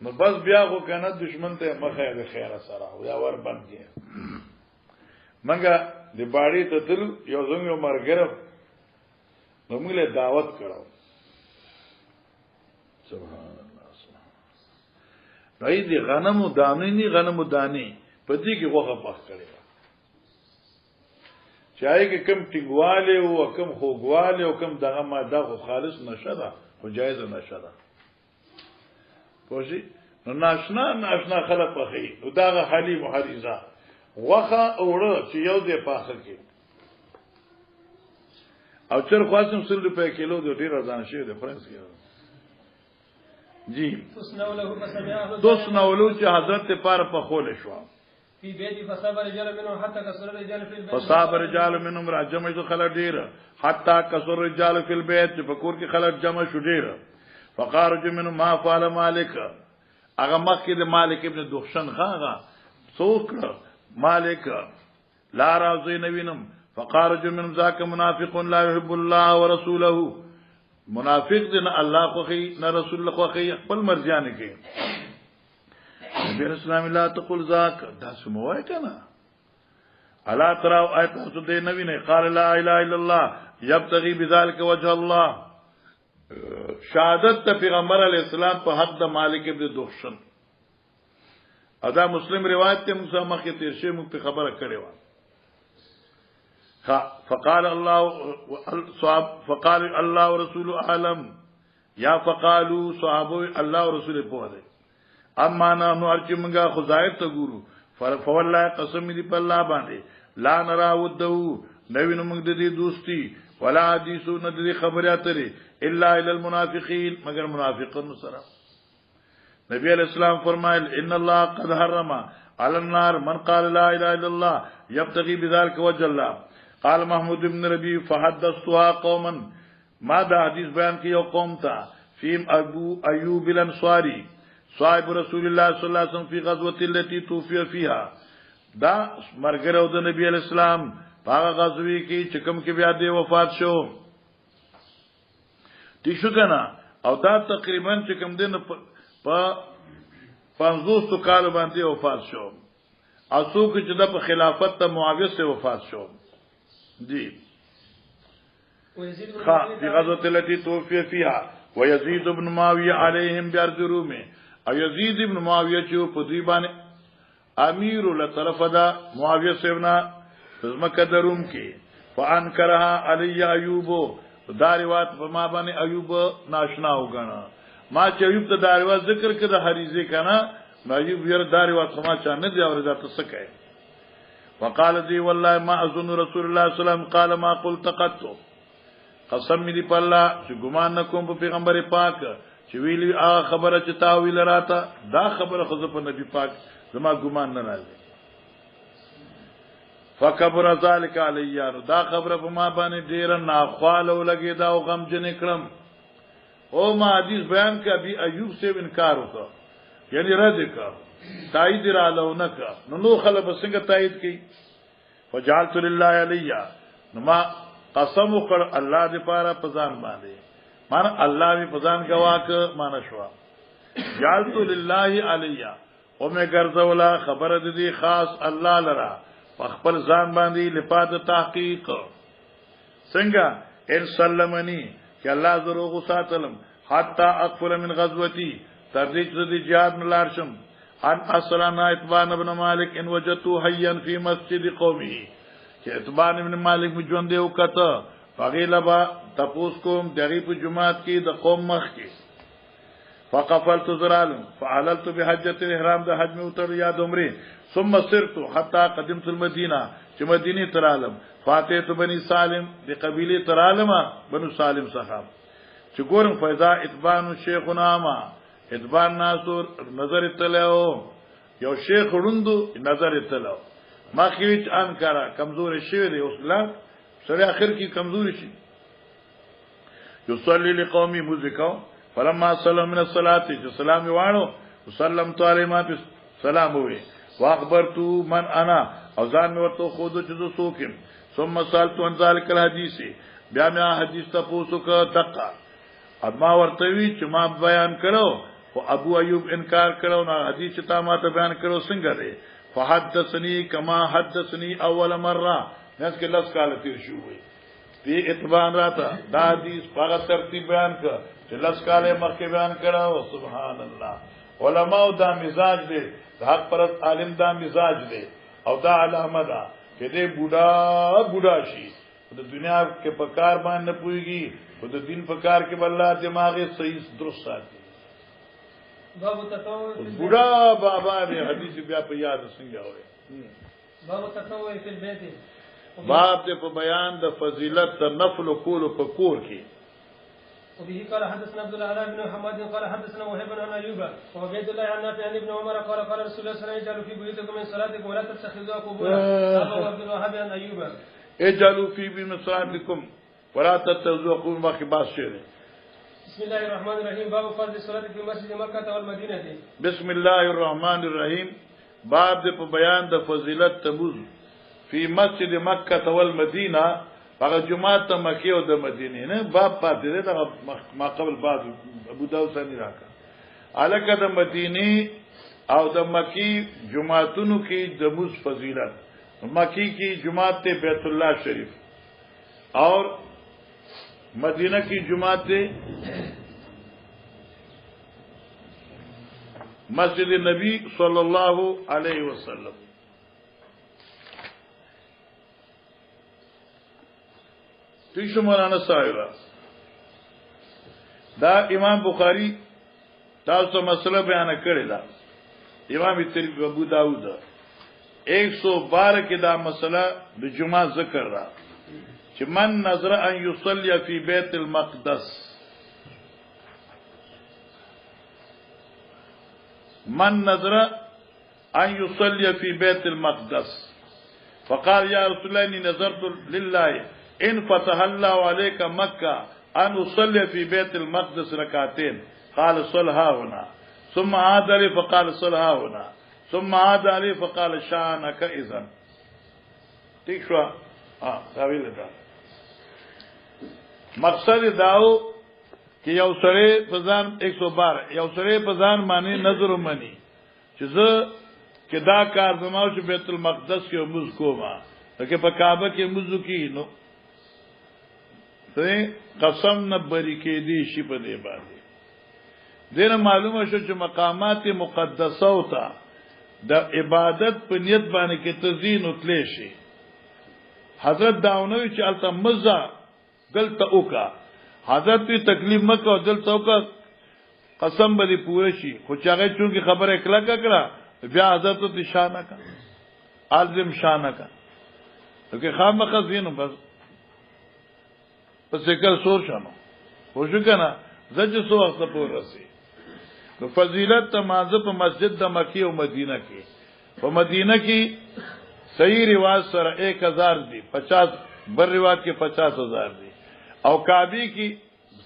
نو بس بیا خو کنه دشمن ته مخه د خیره سره او یا ور باندې منګه د باړې ته تل یو زمو مرګره نو موږ له دعوت کړو سبحان الله راځي دي غنمو دانې نه غنمو دانې په دې کې غوخه پخ کړي چای کې کم ټینګواله او کم خوګواله او کم دغه ماده خو خالص نشه ده خو جایز نشه ده پوجي نو ناشنا خلک پخې او دغه حلی محریزه وخه اوړه چې یو دې پاخه کې او چر خاصم 100 روپے کیلو د ډیر ځان شي د فرانس کې جی دوست نولو چې حضرت پار په خول شو في بيت فصبر رجال منهم حتى كسر رجال في البيت فصبر رجال منهم راجمه تو خلک ډیر حتى كسر رجال في البيت فکور کې خلک جمع شو ډیر فقارج منهم ما فعل مالک هغه مکه د مالک ابن دخشن غاغه څوک مالک لا راضي نوینم فقارج منهم ذاك منافق لا يحب الله ورسوله منافق دین الله خوخي نه رسول الله خوخي خپل مرزيانه کوي نبی رسول الله لا تقول ذاك دا سموای کنه الا ترى ایت تو دې نبی نه قال لا اله الا الله يبتغي بذلك وجه الله شهادت پیغمبر علی السلام په حق د مالک ابن دخشن ادا مسلم روایت ته موسی مخه تیر شی مو په خبره کړې و فقال الله ورسوله اعلم یا فقالوا صحابه الله ورسوله په ده اما نحن ارجمغا خزایت ته ګورو فوالله قسم دې په الله باندې لا نرا ودو نوینه موږ دې دوستی ولا حدیثو نه دې خبره اترې الا الى المنافقين مگر منافقون سره نبی علیہ السلام فرمایل ان الله قد حرم على النار من قال لا اله الا الله يبتغي بذلك وجه الله قال محمود بن ربيع فحدثتها قوما ما دا حدیث بیان کیو قوم تا فیم ابو ایوب الانصاری صاحب رسول الله صلی الله علیه وسلم فی غزوه التي توفي فيها دا مرګره د نبی علیہ السلام هغه غزوی کې چې کوم کې بیا دی وفات شو تی شو کنه او دا تقریبا چې کوم دین په 500 کال باندې وفات شو اسو کې چې د خلافت ته معاویه سے وفات شو جی في غزوة التي توفي فيها ويزيد بن معاوية عليهم بأرض روم او يزيد بن معاوية چې په دوی باندې امیر له طرف دا معاویه سیبنا زمکه دروم کې فانکرها علی ایوب دا روایت په ما باندې ایوب ناشنا وګڼه ما چې ایوب ته دا روایت ذکر کړه حریزه کنه نو ایوب یې دا روایت ما چا نه دی اورځه تاسو کوي وقال ذي والله ما اظن رسول الله صلی الله علیه وسلم قال ما قلت قط قسم می دی په الله چې ګمان نکوم په پیغمبر پاک چې ویلی هغه خبره چې تا ویل راته دا خبره خو په نبی پاک زما ګمان نه راځي فکبر ذلک علی دا خبره په ما باندې ډیر ناخواله ولګی دا او غم جن کړم او ما حدیث بیان کا ابي ایوب سے انکار وکړ یعنی رد کا تایید را لونه کا نو خلک څنګه تایید کی فجعلت لله علی نو ما قسم وکړ الله دې پاره پزان باندې مان الله دې پزان گواک مان شوا جعلت لله علی او مې ګرځولا خبره دې خاص الله لرا خپل ځان باندې لپاره تحقیق څنګه ان سلمنی چې الله زرو غساتلم حتا اقفل من غزوتی تر دې چې جهاد ملارشم ان اصلنا اتبان ابن مالک ان وجدت حيا في مسجد قومه چې اتبان ابن مالک می ژوند یو کته فغیلبا تپوس کوم دغه په جمعات کې د قوم مخ کې فقفلت زرالم فعللت بحجه الاحرام د حج می وتر یاد عمره ثم سرت حتى قدمت المدینه چې مدینه ترالم فاتحه بني سالم د قبيله ترالم بنو سالم صاحب چې ګورم فیضا اتبان شیخنا ما اتبان ناصر نظر تلو یو شیخ وړوندو نظر تلو ما خېچ ان کرا کمزور شي دی اوس لا سره اخر کی کمزور شي یصلی لقومی مذکا فلما سلم من الصلاه چې سلام وانو وسلمت علی ما سلام وی واخبرت من انا او ځان ورته خود چې سوکم ثم سالت عن ذلك الحديث بیا ما حدیث ته پوسو کا دقه اما ورته وی چې ما بیان کړو او ابو ایوب انکار کړو نو حدیث ته ما ته بیان کړو څنګه دی فحدثني كما حدثني اول مره نس کې لفظ کال تیر شو وي په اتبان راته دا حدیث په ترتیب بیان کړ چې لفظ کال مخکې بیان کړو سبحان الله علماء دا مزاج دی حق پرست عالم دا مزاج دی او دا علامه ده چې دې بوډا شي د دنیا کې په کار باندې پويږي او د دین په کار کې الله دماغ صحیح درست ساتي باب التطوع بوډا بابا دې حدیث بیا په یاد څنګه وي باب التطوع فی البيت باب دې په بیان د فضیلت د نفل کول په کور کې وبه قال حدثنا عبد الله بن محمد قال حدثنا وهب بن ايوب وعبيد الله عن نافع عن ابن عمر قال قال رسول الله صلى الله عليه وسلم اجعلوا في بيوتكم من صلاتكم ولا تتخذوها قبورا قال عبد الوهاب عن ايوب اجعلوا في بمصلاتكم ولا تتخذوها قبورا باس شعر بسم الله الرحمن الرحيم باب فرض الصلاه في مسجد مكه والمدينه بسم الله الرحمن الرحيم باب د بیان د فضیلت تبوز فی مسجد مکه والمدینه هغه جمعه ته مکه او د مدینه نه باب پاتې ده ما قبل بعد ابو داود ثاني راکا الکه د مدینه او د مکی جمعهتونو کې د موز فضیلت مکی کی جمعه ته بیت الله شریف اور مدینہ کی جمعه ته مسجد نبی صلی الله علیه وسلم تیشو مولانا صاحب دا امام بخاری تاسو مسله بیان کړی دا امام ترمذی ابو داود 112 کې دا مسله د جمعه ذکر را چې من نظر ان يصلي في بيت المقدس من نظر ان يصلي في بيت المقدس فقال يا رسول الله اني نظرت لله ان فتح الله عليك مكة ان اصلي في بيت المقدس ركعتين قال صلها هنا ثم عاد لي فقال صلها هنا ثم عاد لي فقال شانك اذا ٹھیک شو تاویل دا مقصد داو کہ یو سره پزان 112 یو سره پزان معنی نظر منی چې زه کې دا کار زماو چې بیت المقدس کې موږ کوما لکه په کعبه کې موږ کی نو ته قسم نه بری کې دي شي په دې باندې دینه معلومه شو چې مقامات مقدسه او تا د عبادت په نیت باندې کې تزیین او تلی شي حضرت داونوی چې الته مزه دلته اوکا حضرت ته تکلیف مکه دلته اوکا قسم به پوره شي خو چاغه چون کی خبره کلا کړه بیا حضرت ته شانه کا عالم شانه کا لکه خامخ زینو بس پس کل سور شانو وشو کنه زج سو وخت پور رسی نو فضیلت تمازه په مسجد د مکی او مدینه کې په مدینه کې صحیح رواج سره 1000 دی 50 بر رواج کې 50000 دی او کعبه کې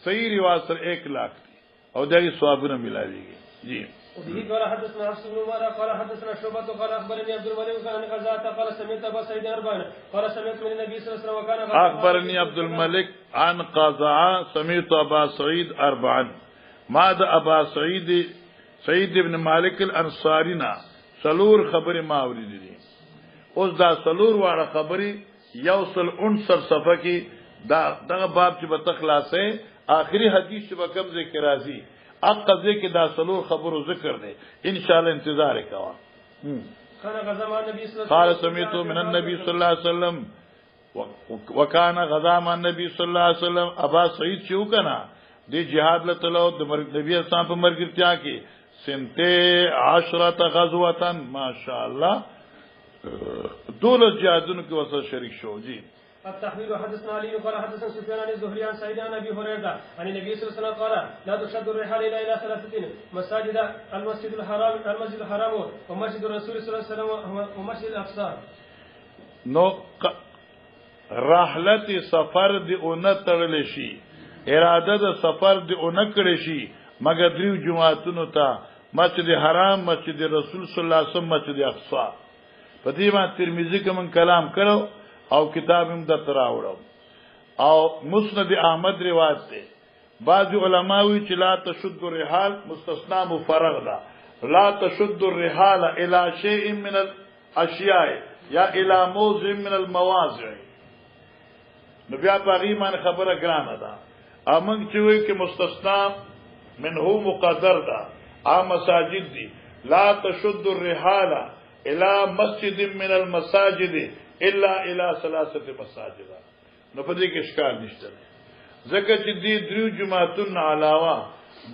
صحیح رواج سره 1 लाख دی او دغه ثوابونه ملاويږي جی وبه قال حدثنا حفص بن عمر قال حدثنا شعبة قال اخبرني عبد الملك كان غزاة قال سمعت ابا سعيد اربعا قال سمعت من النبي صلى الله عليه وسلم وكان اخبرني عبد الملك عن قزعة سمعت ابا سعيد اربعا ما د ابا سعید ابن مالک الانصارینا سلور خبر ما اوریدلی اوس دا سلور واړه خبري یوصل 69 صفحه کې دا دغه باب چې به تخلاصه آخري حدیث چې به کوم ذکر راځي اقضه کې دا سلور خبرو ذکر دی ان شاء الله انتظار وکوا كان غزا النبي صلى الله عليه وسلم قال سمعت من النبي صلى الله عليه وسلم وكان غزا النبي صلى الله عليه وسلم ابا سعید چې وکنا دی جهاد لتلو د نبی اسلام په مرګرتیا کې سنته 10 غزوتن ماشاءالله دول جهادونو کې وسه شریک شو جی التحويل حدثنا علي قال حدثنا سفيان عن الزهري عن سعيد عن ابي هريره عن النبي صلى الله عليه وسلم قال لا تشد الرحال الى 3 مساجد المسجد الحرام ومسجد الرسول صلى الله عليه وسلم ومسجد الاقصى نو رحلت سفر دی اونتړل شي اراده د سفر دی اونکړی شي مګر دریو جمعهتونو ته مسجد حرام مسجد رسول صلی الله علیه وسلم مسجد اقصى په دې باندې ترمذی کوم کلام کړو او کتاب هم د تراوړو او مسند احمد روایت ده بعض علماوی چې لا تشد الرحال مستثنا مفرغ ده لا تشد الرحال الى شيء من الاشياء یا الى موضع من المواضع نو بیا په ایمان خبره ګرانه ده امنګ چې وي کې مستثنا منه مقدر ده عام مساجد دي لا تشد الرحال الى مسجد من المساجد الا الى 3 مساجد نو په دې کې اشکال نشته ځکه چې دې دریو جمعهتون علاوه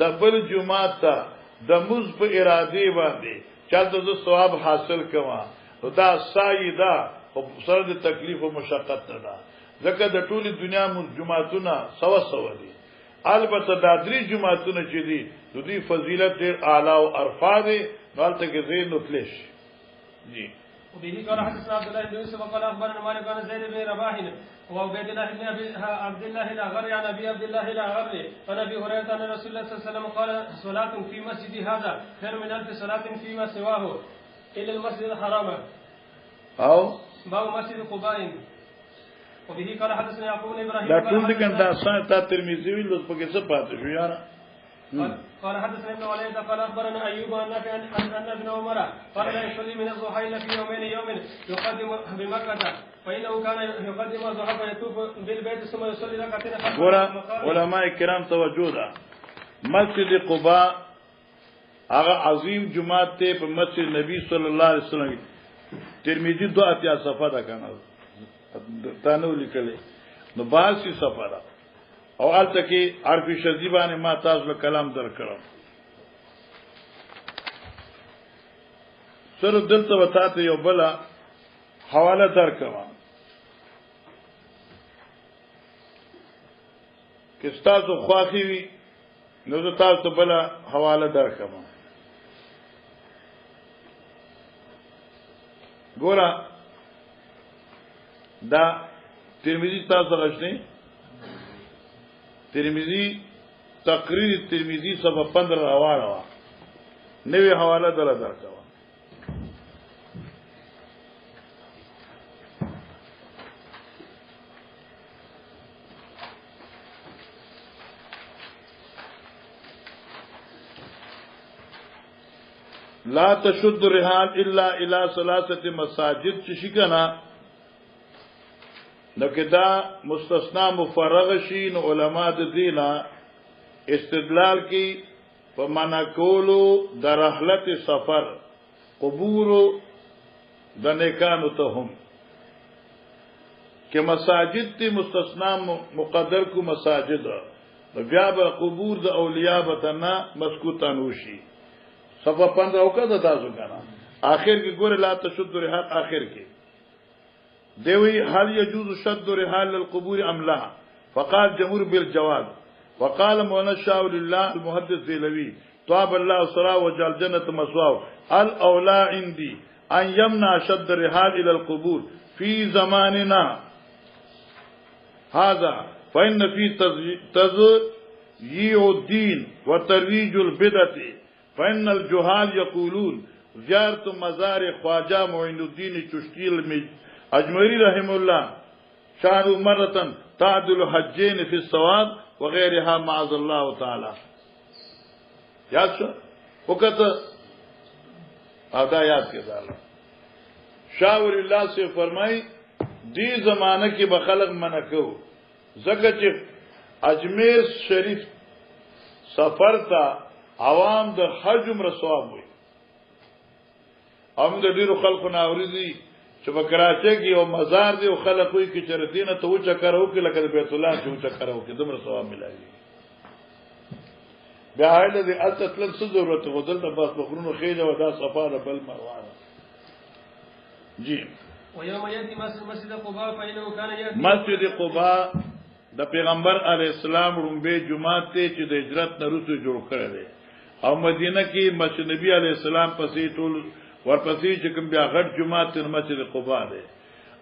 د بل جمعه ته د مز په اراده باندې چاته د ثواب حاصل کما دا سایدا او سره د تکلیف او مشقت نه ده ځکه د ټولي دنیا مز جمعهتونه سو دي البته د درې جمعهتونه چې دي د دې فضیلت ډېر اعلی او ارفع دي نالته کې زین نتلش جی وبه قال حدثنا عبد الله بن يوسف قال اخبرنا مالك عن زيد بن رباح وعبيد الله بن عبد الله الاغري عن ابي عبد الله الاغري عن ابي هريره ان رسول الله صلى الله عليه وسلم قال صلاه في مسجد هذا خير من 1000 صلاه فيما سواه الا المسجد الحرام او باب مسجد قباء وبه قال حدثنا يعقوب بن ابراهيم دا ټول دي کنده اسان ته ترمذی ویل په کې څه پاتې شو یاره قال حدثنا ابن وليد قال اخبرنا ايوب عن نافع ان ابن عمر قال لا يصلي من الضحى الا في يوم يقدم بمكه فانه كان يقدم الضحى فيطوف بالبيت ثم يصلي ركعتين ګور علماء کرام توجه ده مسجد قباء هغه عظیم جمعه ته په مسجد نبی صلی الله علیه وسلم ترمذی 2 صفحه ده کنه تانو لیکلې نو 82 صفحه ده او البته کې عرفي شذیبانه ما تاسو له کلام در کړم سره دلته وتاته یو بل حواله در کړم کې تاسو خواخي وي نو تاسو بل حواله در کړم ګوره دا ترمذی تاسو غشنه ترمذی تقریر ترمذی صفحه 15 حواله نوې حواله درکوا لا تشد الرحال الا الى ثلاثه مساجد چې شي کنه نو کدا مستثنا مفرغ شي نو علما د دینه استدلال کی په معنا کولو د رحلت سفر قبور د نیکانو ته هم کہ مساجد تی مستثنا مقدر کو مساجد بیا به قبور د اولیاء بتنا مسکوتان وشي صفه 15 وکړه تاسو کنه اخر کې ګوره لا تشد رحال اخر کې دوی هل يجوز شد رحال للقبور ام لا فقال جمهور بالجواز وقال مولانا شاه لله المحدث ذیلوی طاب الله سرا وجعل جنة مسواه الاولى عندي ان يمنع شد الرحال الى القبور في زماننا هذا فإن في تضييع الدين وترويج البدعة فإن الجهال يقولون زيارة مزار خواجہ معین الدین چشتی اجمری رحم الله شهر مرة تعدل حجين في الثواب وغيرها معاذ الله تعالى یاد شو وقت ادا یاد کے دار شاور اللہ سے فرمائی دی زمانہ کی بخلق منکو زکه چې اجمیر شریف سفر تا عوام د حج عمره ثواب وي هم د ډیرو خلکو ناوریدي چې په کراچۍ کې یو مزار دی او خلک وي چې چرتینه ته و چکرو کې لکه بیت الله چې و چکرو کې دمر ثواب ملایي بیا هله دې اصل څه ضرورت غدل ته بس بخرونو خېجه و دا صفا د بل مروانه جی ويوم يأتي مسجد قباء فإنه كان يأتي مسجد قباء د پیغمبر علی السلام رومبه جمعه ته چې د هجرت نه وروسته جوړ کړی دی او مدینه کې مسجد نبی علی السلام پسې ټول ورپسې چې کوم بیا غټ جمعه ته مسجد قباء دی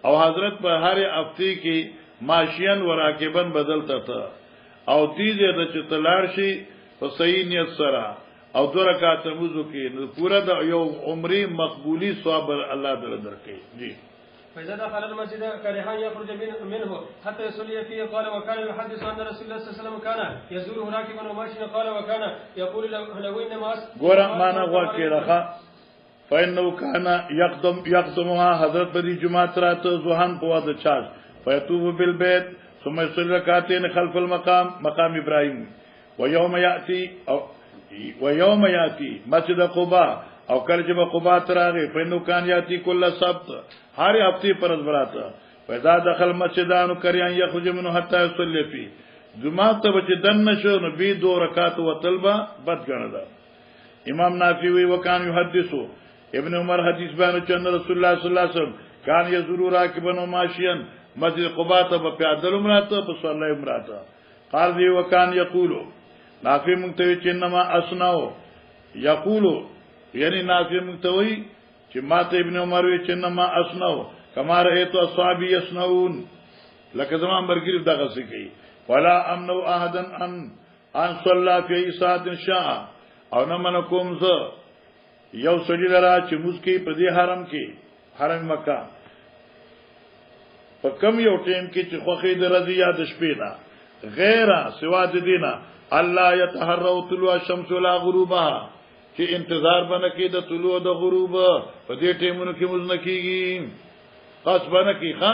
او حضرت په هر هفته کې ماشین وراکبن بدلته تا او تیزه د چتلار شي په صحیح نیت سره او دو رکعات وضو کې پورا د یو عمره مقبولی ثواب الله تعالی درکې جی فإذا دخل المسجد كره أن يخرج منه حتى يصلي فيه قال وكان يحدث أن رسول الله صلى الله عليه وسلم كان يزوره راكبا وماشيا قال وكان يقول له إنما غورا معنا واقع رخا فإنه كان يقدمها حضرت بدي جمعة رات زوحان قواد چاش فيطوف بالبيت ثم يصلي ركعتين خلف مقام إبراهيم ويوم يأتي مسجد قباء او کله چې په قباء تراغه پینو کان یاتی کله سبت هر هفته پرز براته پیدا دخل مسجدانو کریان یخرج منه حتا یصلی فی جمعه ته چې دن نشو نو بي 2 رکعات و طلبه بد غندا امام نافعی وی وکان یحدثو ابن عمر حدیث بیان چې رسول الله صلی الله علیه وسلم کان یزور راکبن و ماشیان مسجد قباء ته په پیادل عمرته په صلی عمرته قال دی وکان یقولو نافع مونته چې انما اسناو یقولو یعنی نافع متوي چې ماته ابن عمر وی چې نما اسنو کما رأيت اصحابي يسنون لکه زمان برګری دغه څه کوي ولا امنو احدن ان صلى في ساعه شاء او نه من کوم زه یو سړي لرا چې مسکی په دې حرم کې حرم مکه په کم یو ټیم کې چې خوخې د رضی یاد شپې نه غیر سوا د دینه الله يتحروا طلوع الشمس ولا غروبها چې انتظار باندې کې د طلوع د غروب په دې ټیمونو کې مزنه کیږي خاص باندې کې ها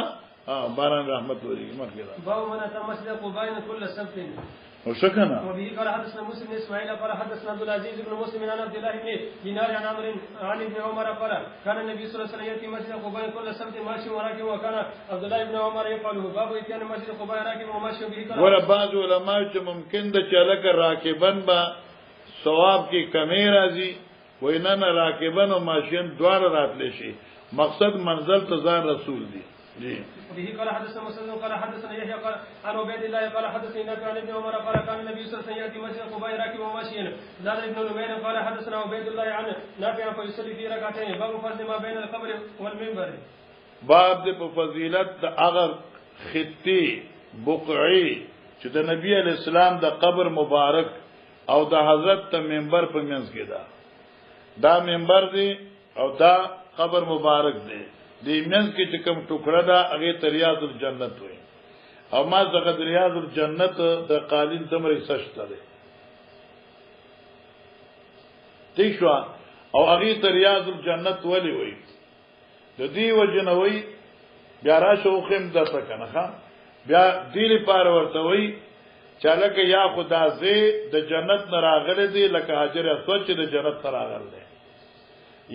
باران رحمت وري مخکې باب من اتى مسجد قباء كل سبت وشكنا وبه قال حدثنا مسلم اسماعيل قال حدثنا عبد العزيز بن مسلم عن عبد الله بن دينار عن عمرو عن ابن عمر قال كان النبي صلى الله عليه وسلم ياتي مسجد قباء كل سبت ماشي وراكب وكان عبد الله بن عمر يفعله باب اتيان مسجد قباء راكب وماشي به قال ور بعض علماء چې ممکن د چلک راکبن با ثواب کی کمی راځي وینه راکبن او ماشین دوار راتلی شي مقصد منزل تزار رسول دی جی به قال حدثنا مسلم قال حدثنا يحيى قال عن عبيد الله قال حدثني نافع عن ابن عمر قال كان النبي صلى الله عليه وسلم ياتي مسجد قباء راكبا وماشيا زاد ابن نمير قال حدثنا عبيد الله عن نافع فيصلي في ركعتين باب فضل ما بين القبر والمنبر باب د په فضیلت د اگر خطی بقعی چې د نبی علی السلام د قبر مبارک او د حضرت ته منبر په منځ کې دا منبر دی او دا قبر مبارک دی د منځ کې چې کوم ټوکړه دا هغه ریاض الجنت وي او ما زغه ریاض الجنت د قالین تمرې سشته دی شو او هغه ته ریاض الجنت ولي وي د دې وجنوي بیا راشه خو هم د تکنه ښا بیا دې لپاره ورته وي چې لکه یا خدا زه د جنت نه راغله دي لکه حجر اسود چې د جنت نه راغله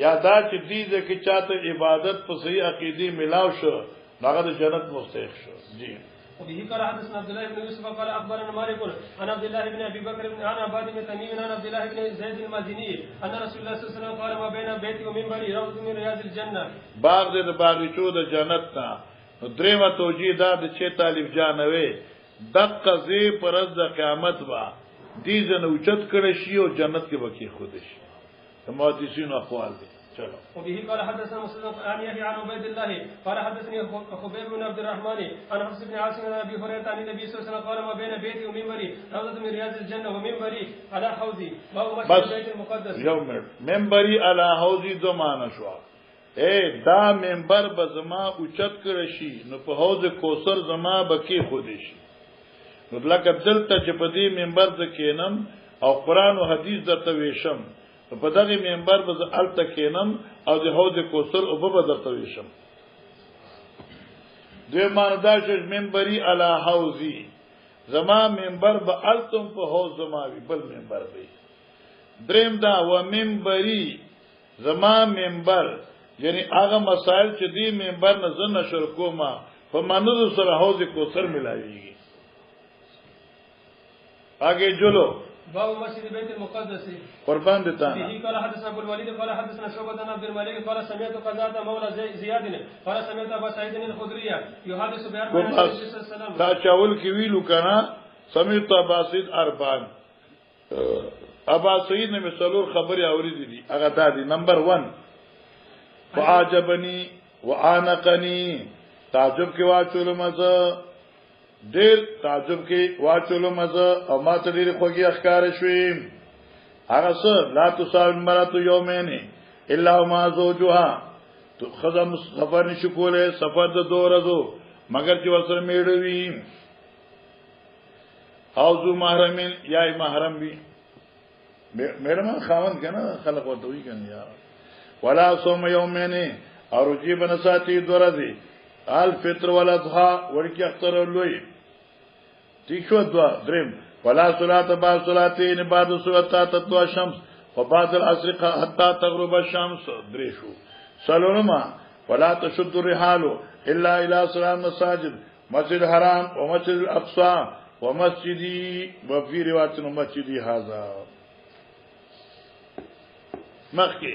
یا دا چې دې کې چاته عبادت په صحیح عقیده ملاو شو هغه د جنت مستحق شو جی. وبه قال حدثنا عبد الله بن يوسف قال اخبرنا مالك عن عبد الله بن ابي بكر بن عن عباد بن تميم عن عبد الله بن زيد المازني ان رسول الله صلى الله عليه وسلم قال ما بين بيتي ومنبري روض من رياض الجنه باغ دې د باغچو د جنت ته درېمه توجیه دا د چې طالب جانوي دقه زی پرز د قیامت با دې زنه اوچت کړي شي او جنت کې وکی خود شي محدثین اقوال دي. چلو. وبه قال حدثنا مسلم عن يحيى عن عبيد الله قال حدثني خبيب بن عبد الرحمن عن حفص بن عاصم عن ابي هريره عن النبي صلى الله عليه وسلم قال ما بين بيتي ومنبري روضه من رياض الجنه ومنبري على حوضي باب مسجد البيت المقدس. یوم منبري على حوضي دومانه شو اے دا منبر به زما اوچت کړی شي نو په حوض کوثر زما بکی خود شي نو لکه دلته چې په دې منبر د کینم او قران او حدیث درته ویشم په دغه منبر به الته کینم او د حوض کوثر او به درته ویشم. دوی ماندا چې منبري علی حوضی زما منبر به التم په حوض زما وی بل منبر به دریم دا و منبري زما منبر یعنی هغه مسائل چې دی منبر نه زنه نشر کومه په منځ سره حوض کوثر ملایوي. آگے جلو باب مسجد البيت المقدس قربان دیتا به قال حدثنا ابو الوليد قال حدثنا شعبة بن عبد الملك قال سمعت قزادة مولى زياد قال سمعت ابا سعيد الخدري يحدث بأربع عن النبي صلى الله عليه وسلم دا چاول کی ویلو کنا سمعت ابا سعيد اربان ابا سعيد نے مسلور خبر اوریدي دي هغه دا دي نمبر 1 فعجبني وانقني تعجب کې واچول مزه ډیر تعجب کې واچولو مزه او ما ته ډیر خوږی اخکار شوې هغه څه لا تصاب مرات یومین الا ما زوجها تو خزم سفر نشو کوله سفر د 2 ورځو مگر چې ورسره میړوي او ذو محرمین یا محرم وي میرمن خاوند کنه خلق ورته وی کنه یا ولا صوم یومین او رجی بنساتی 2 ورځې الفطر والاضحى ورکی اختر لوی ٹھیک شو دعا درم ولا صلاه بعد صلاتين بعد صلاه تطلع الشمس وبعد العصر حتى تغرب الشمس دريشو سلونما ولا تشد الرحال الا الى صلاه المساجد مسجد الحرام ومسجد الاقصى ومسجدي وفي روايه مسجدي هذا مخي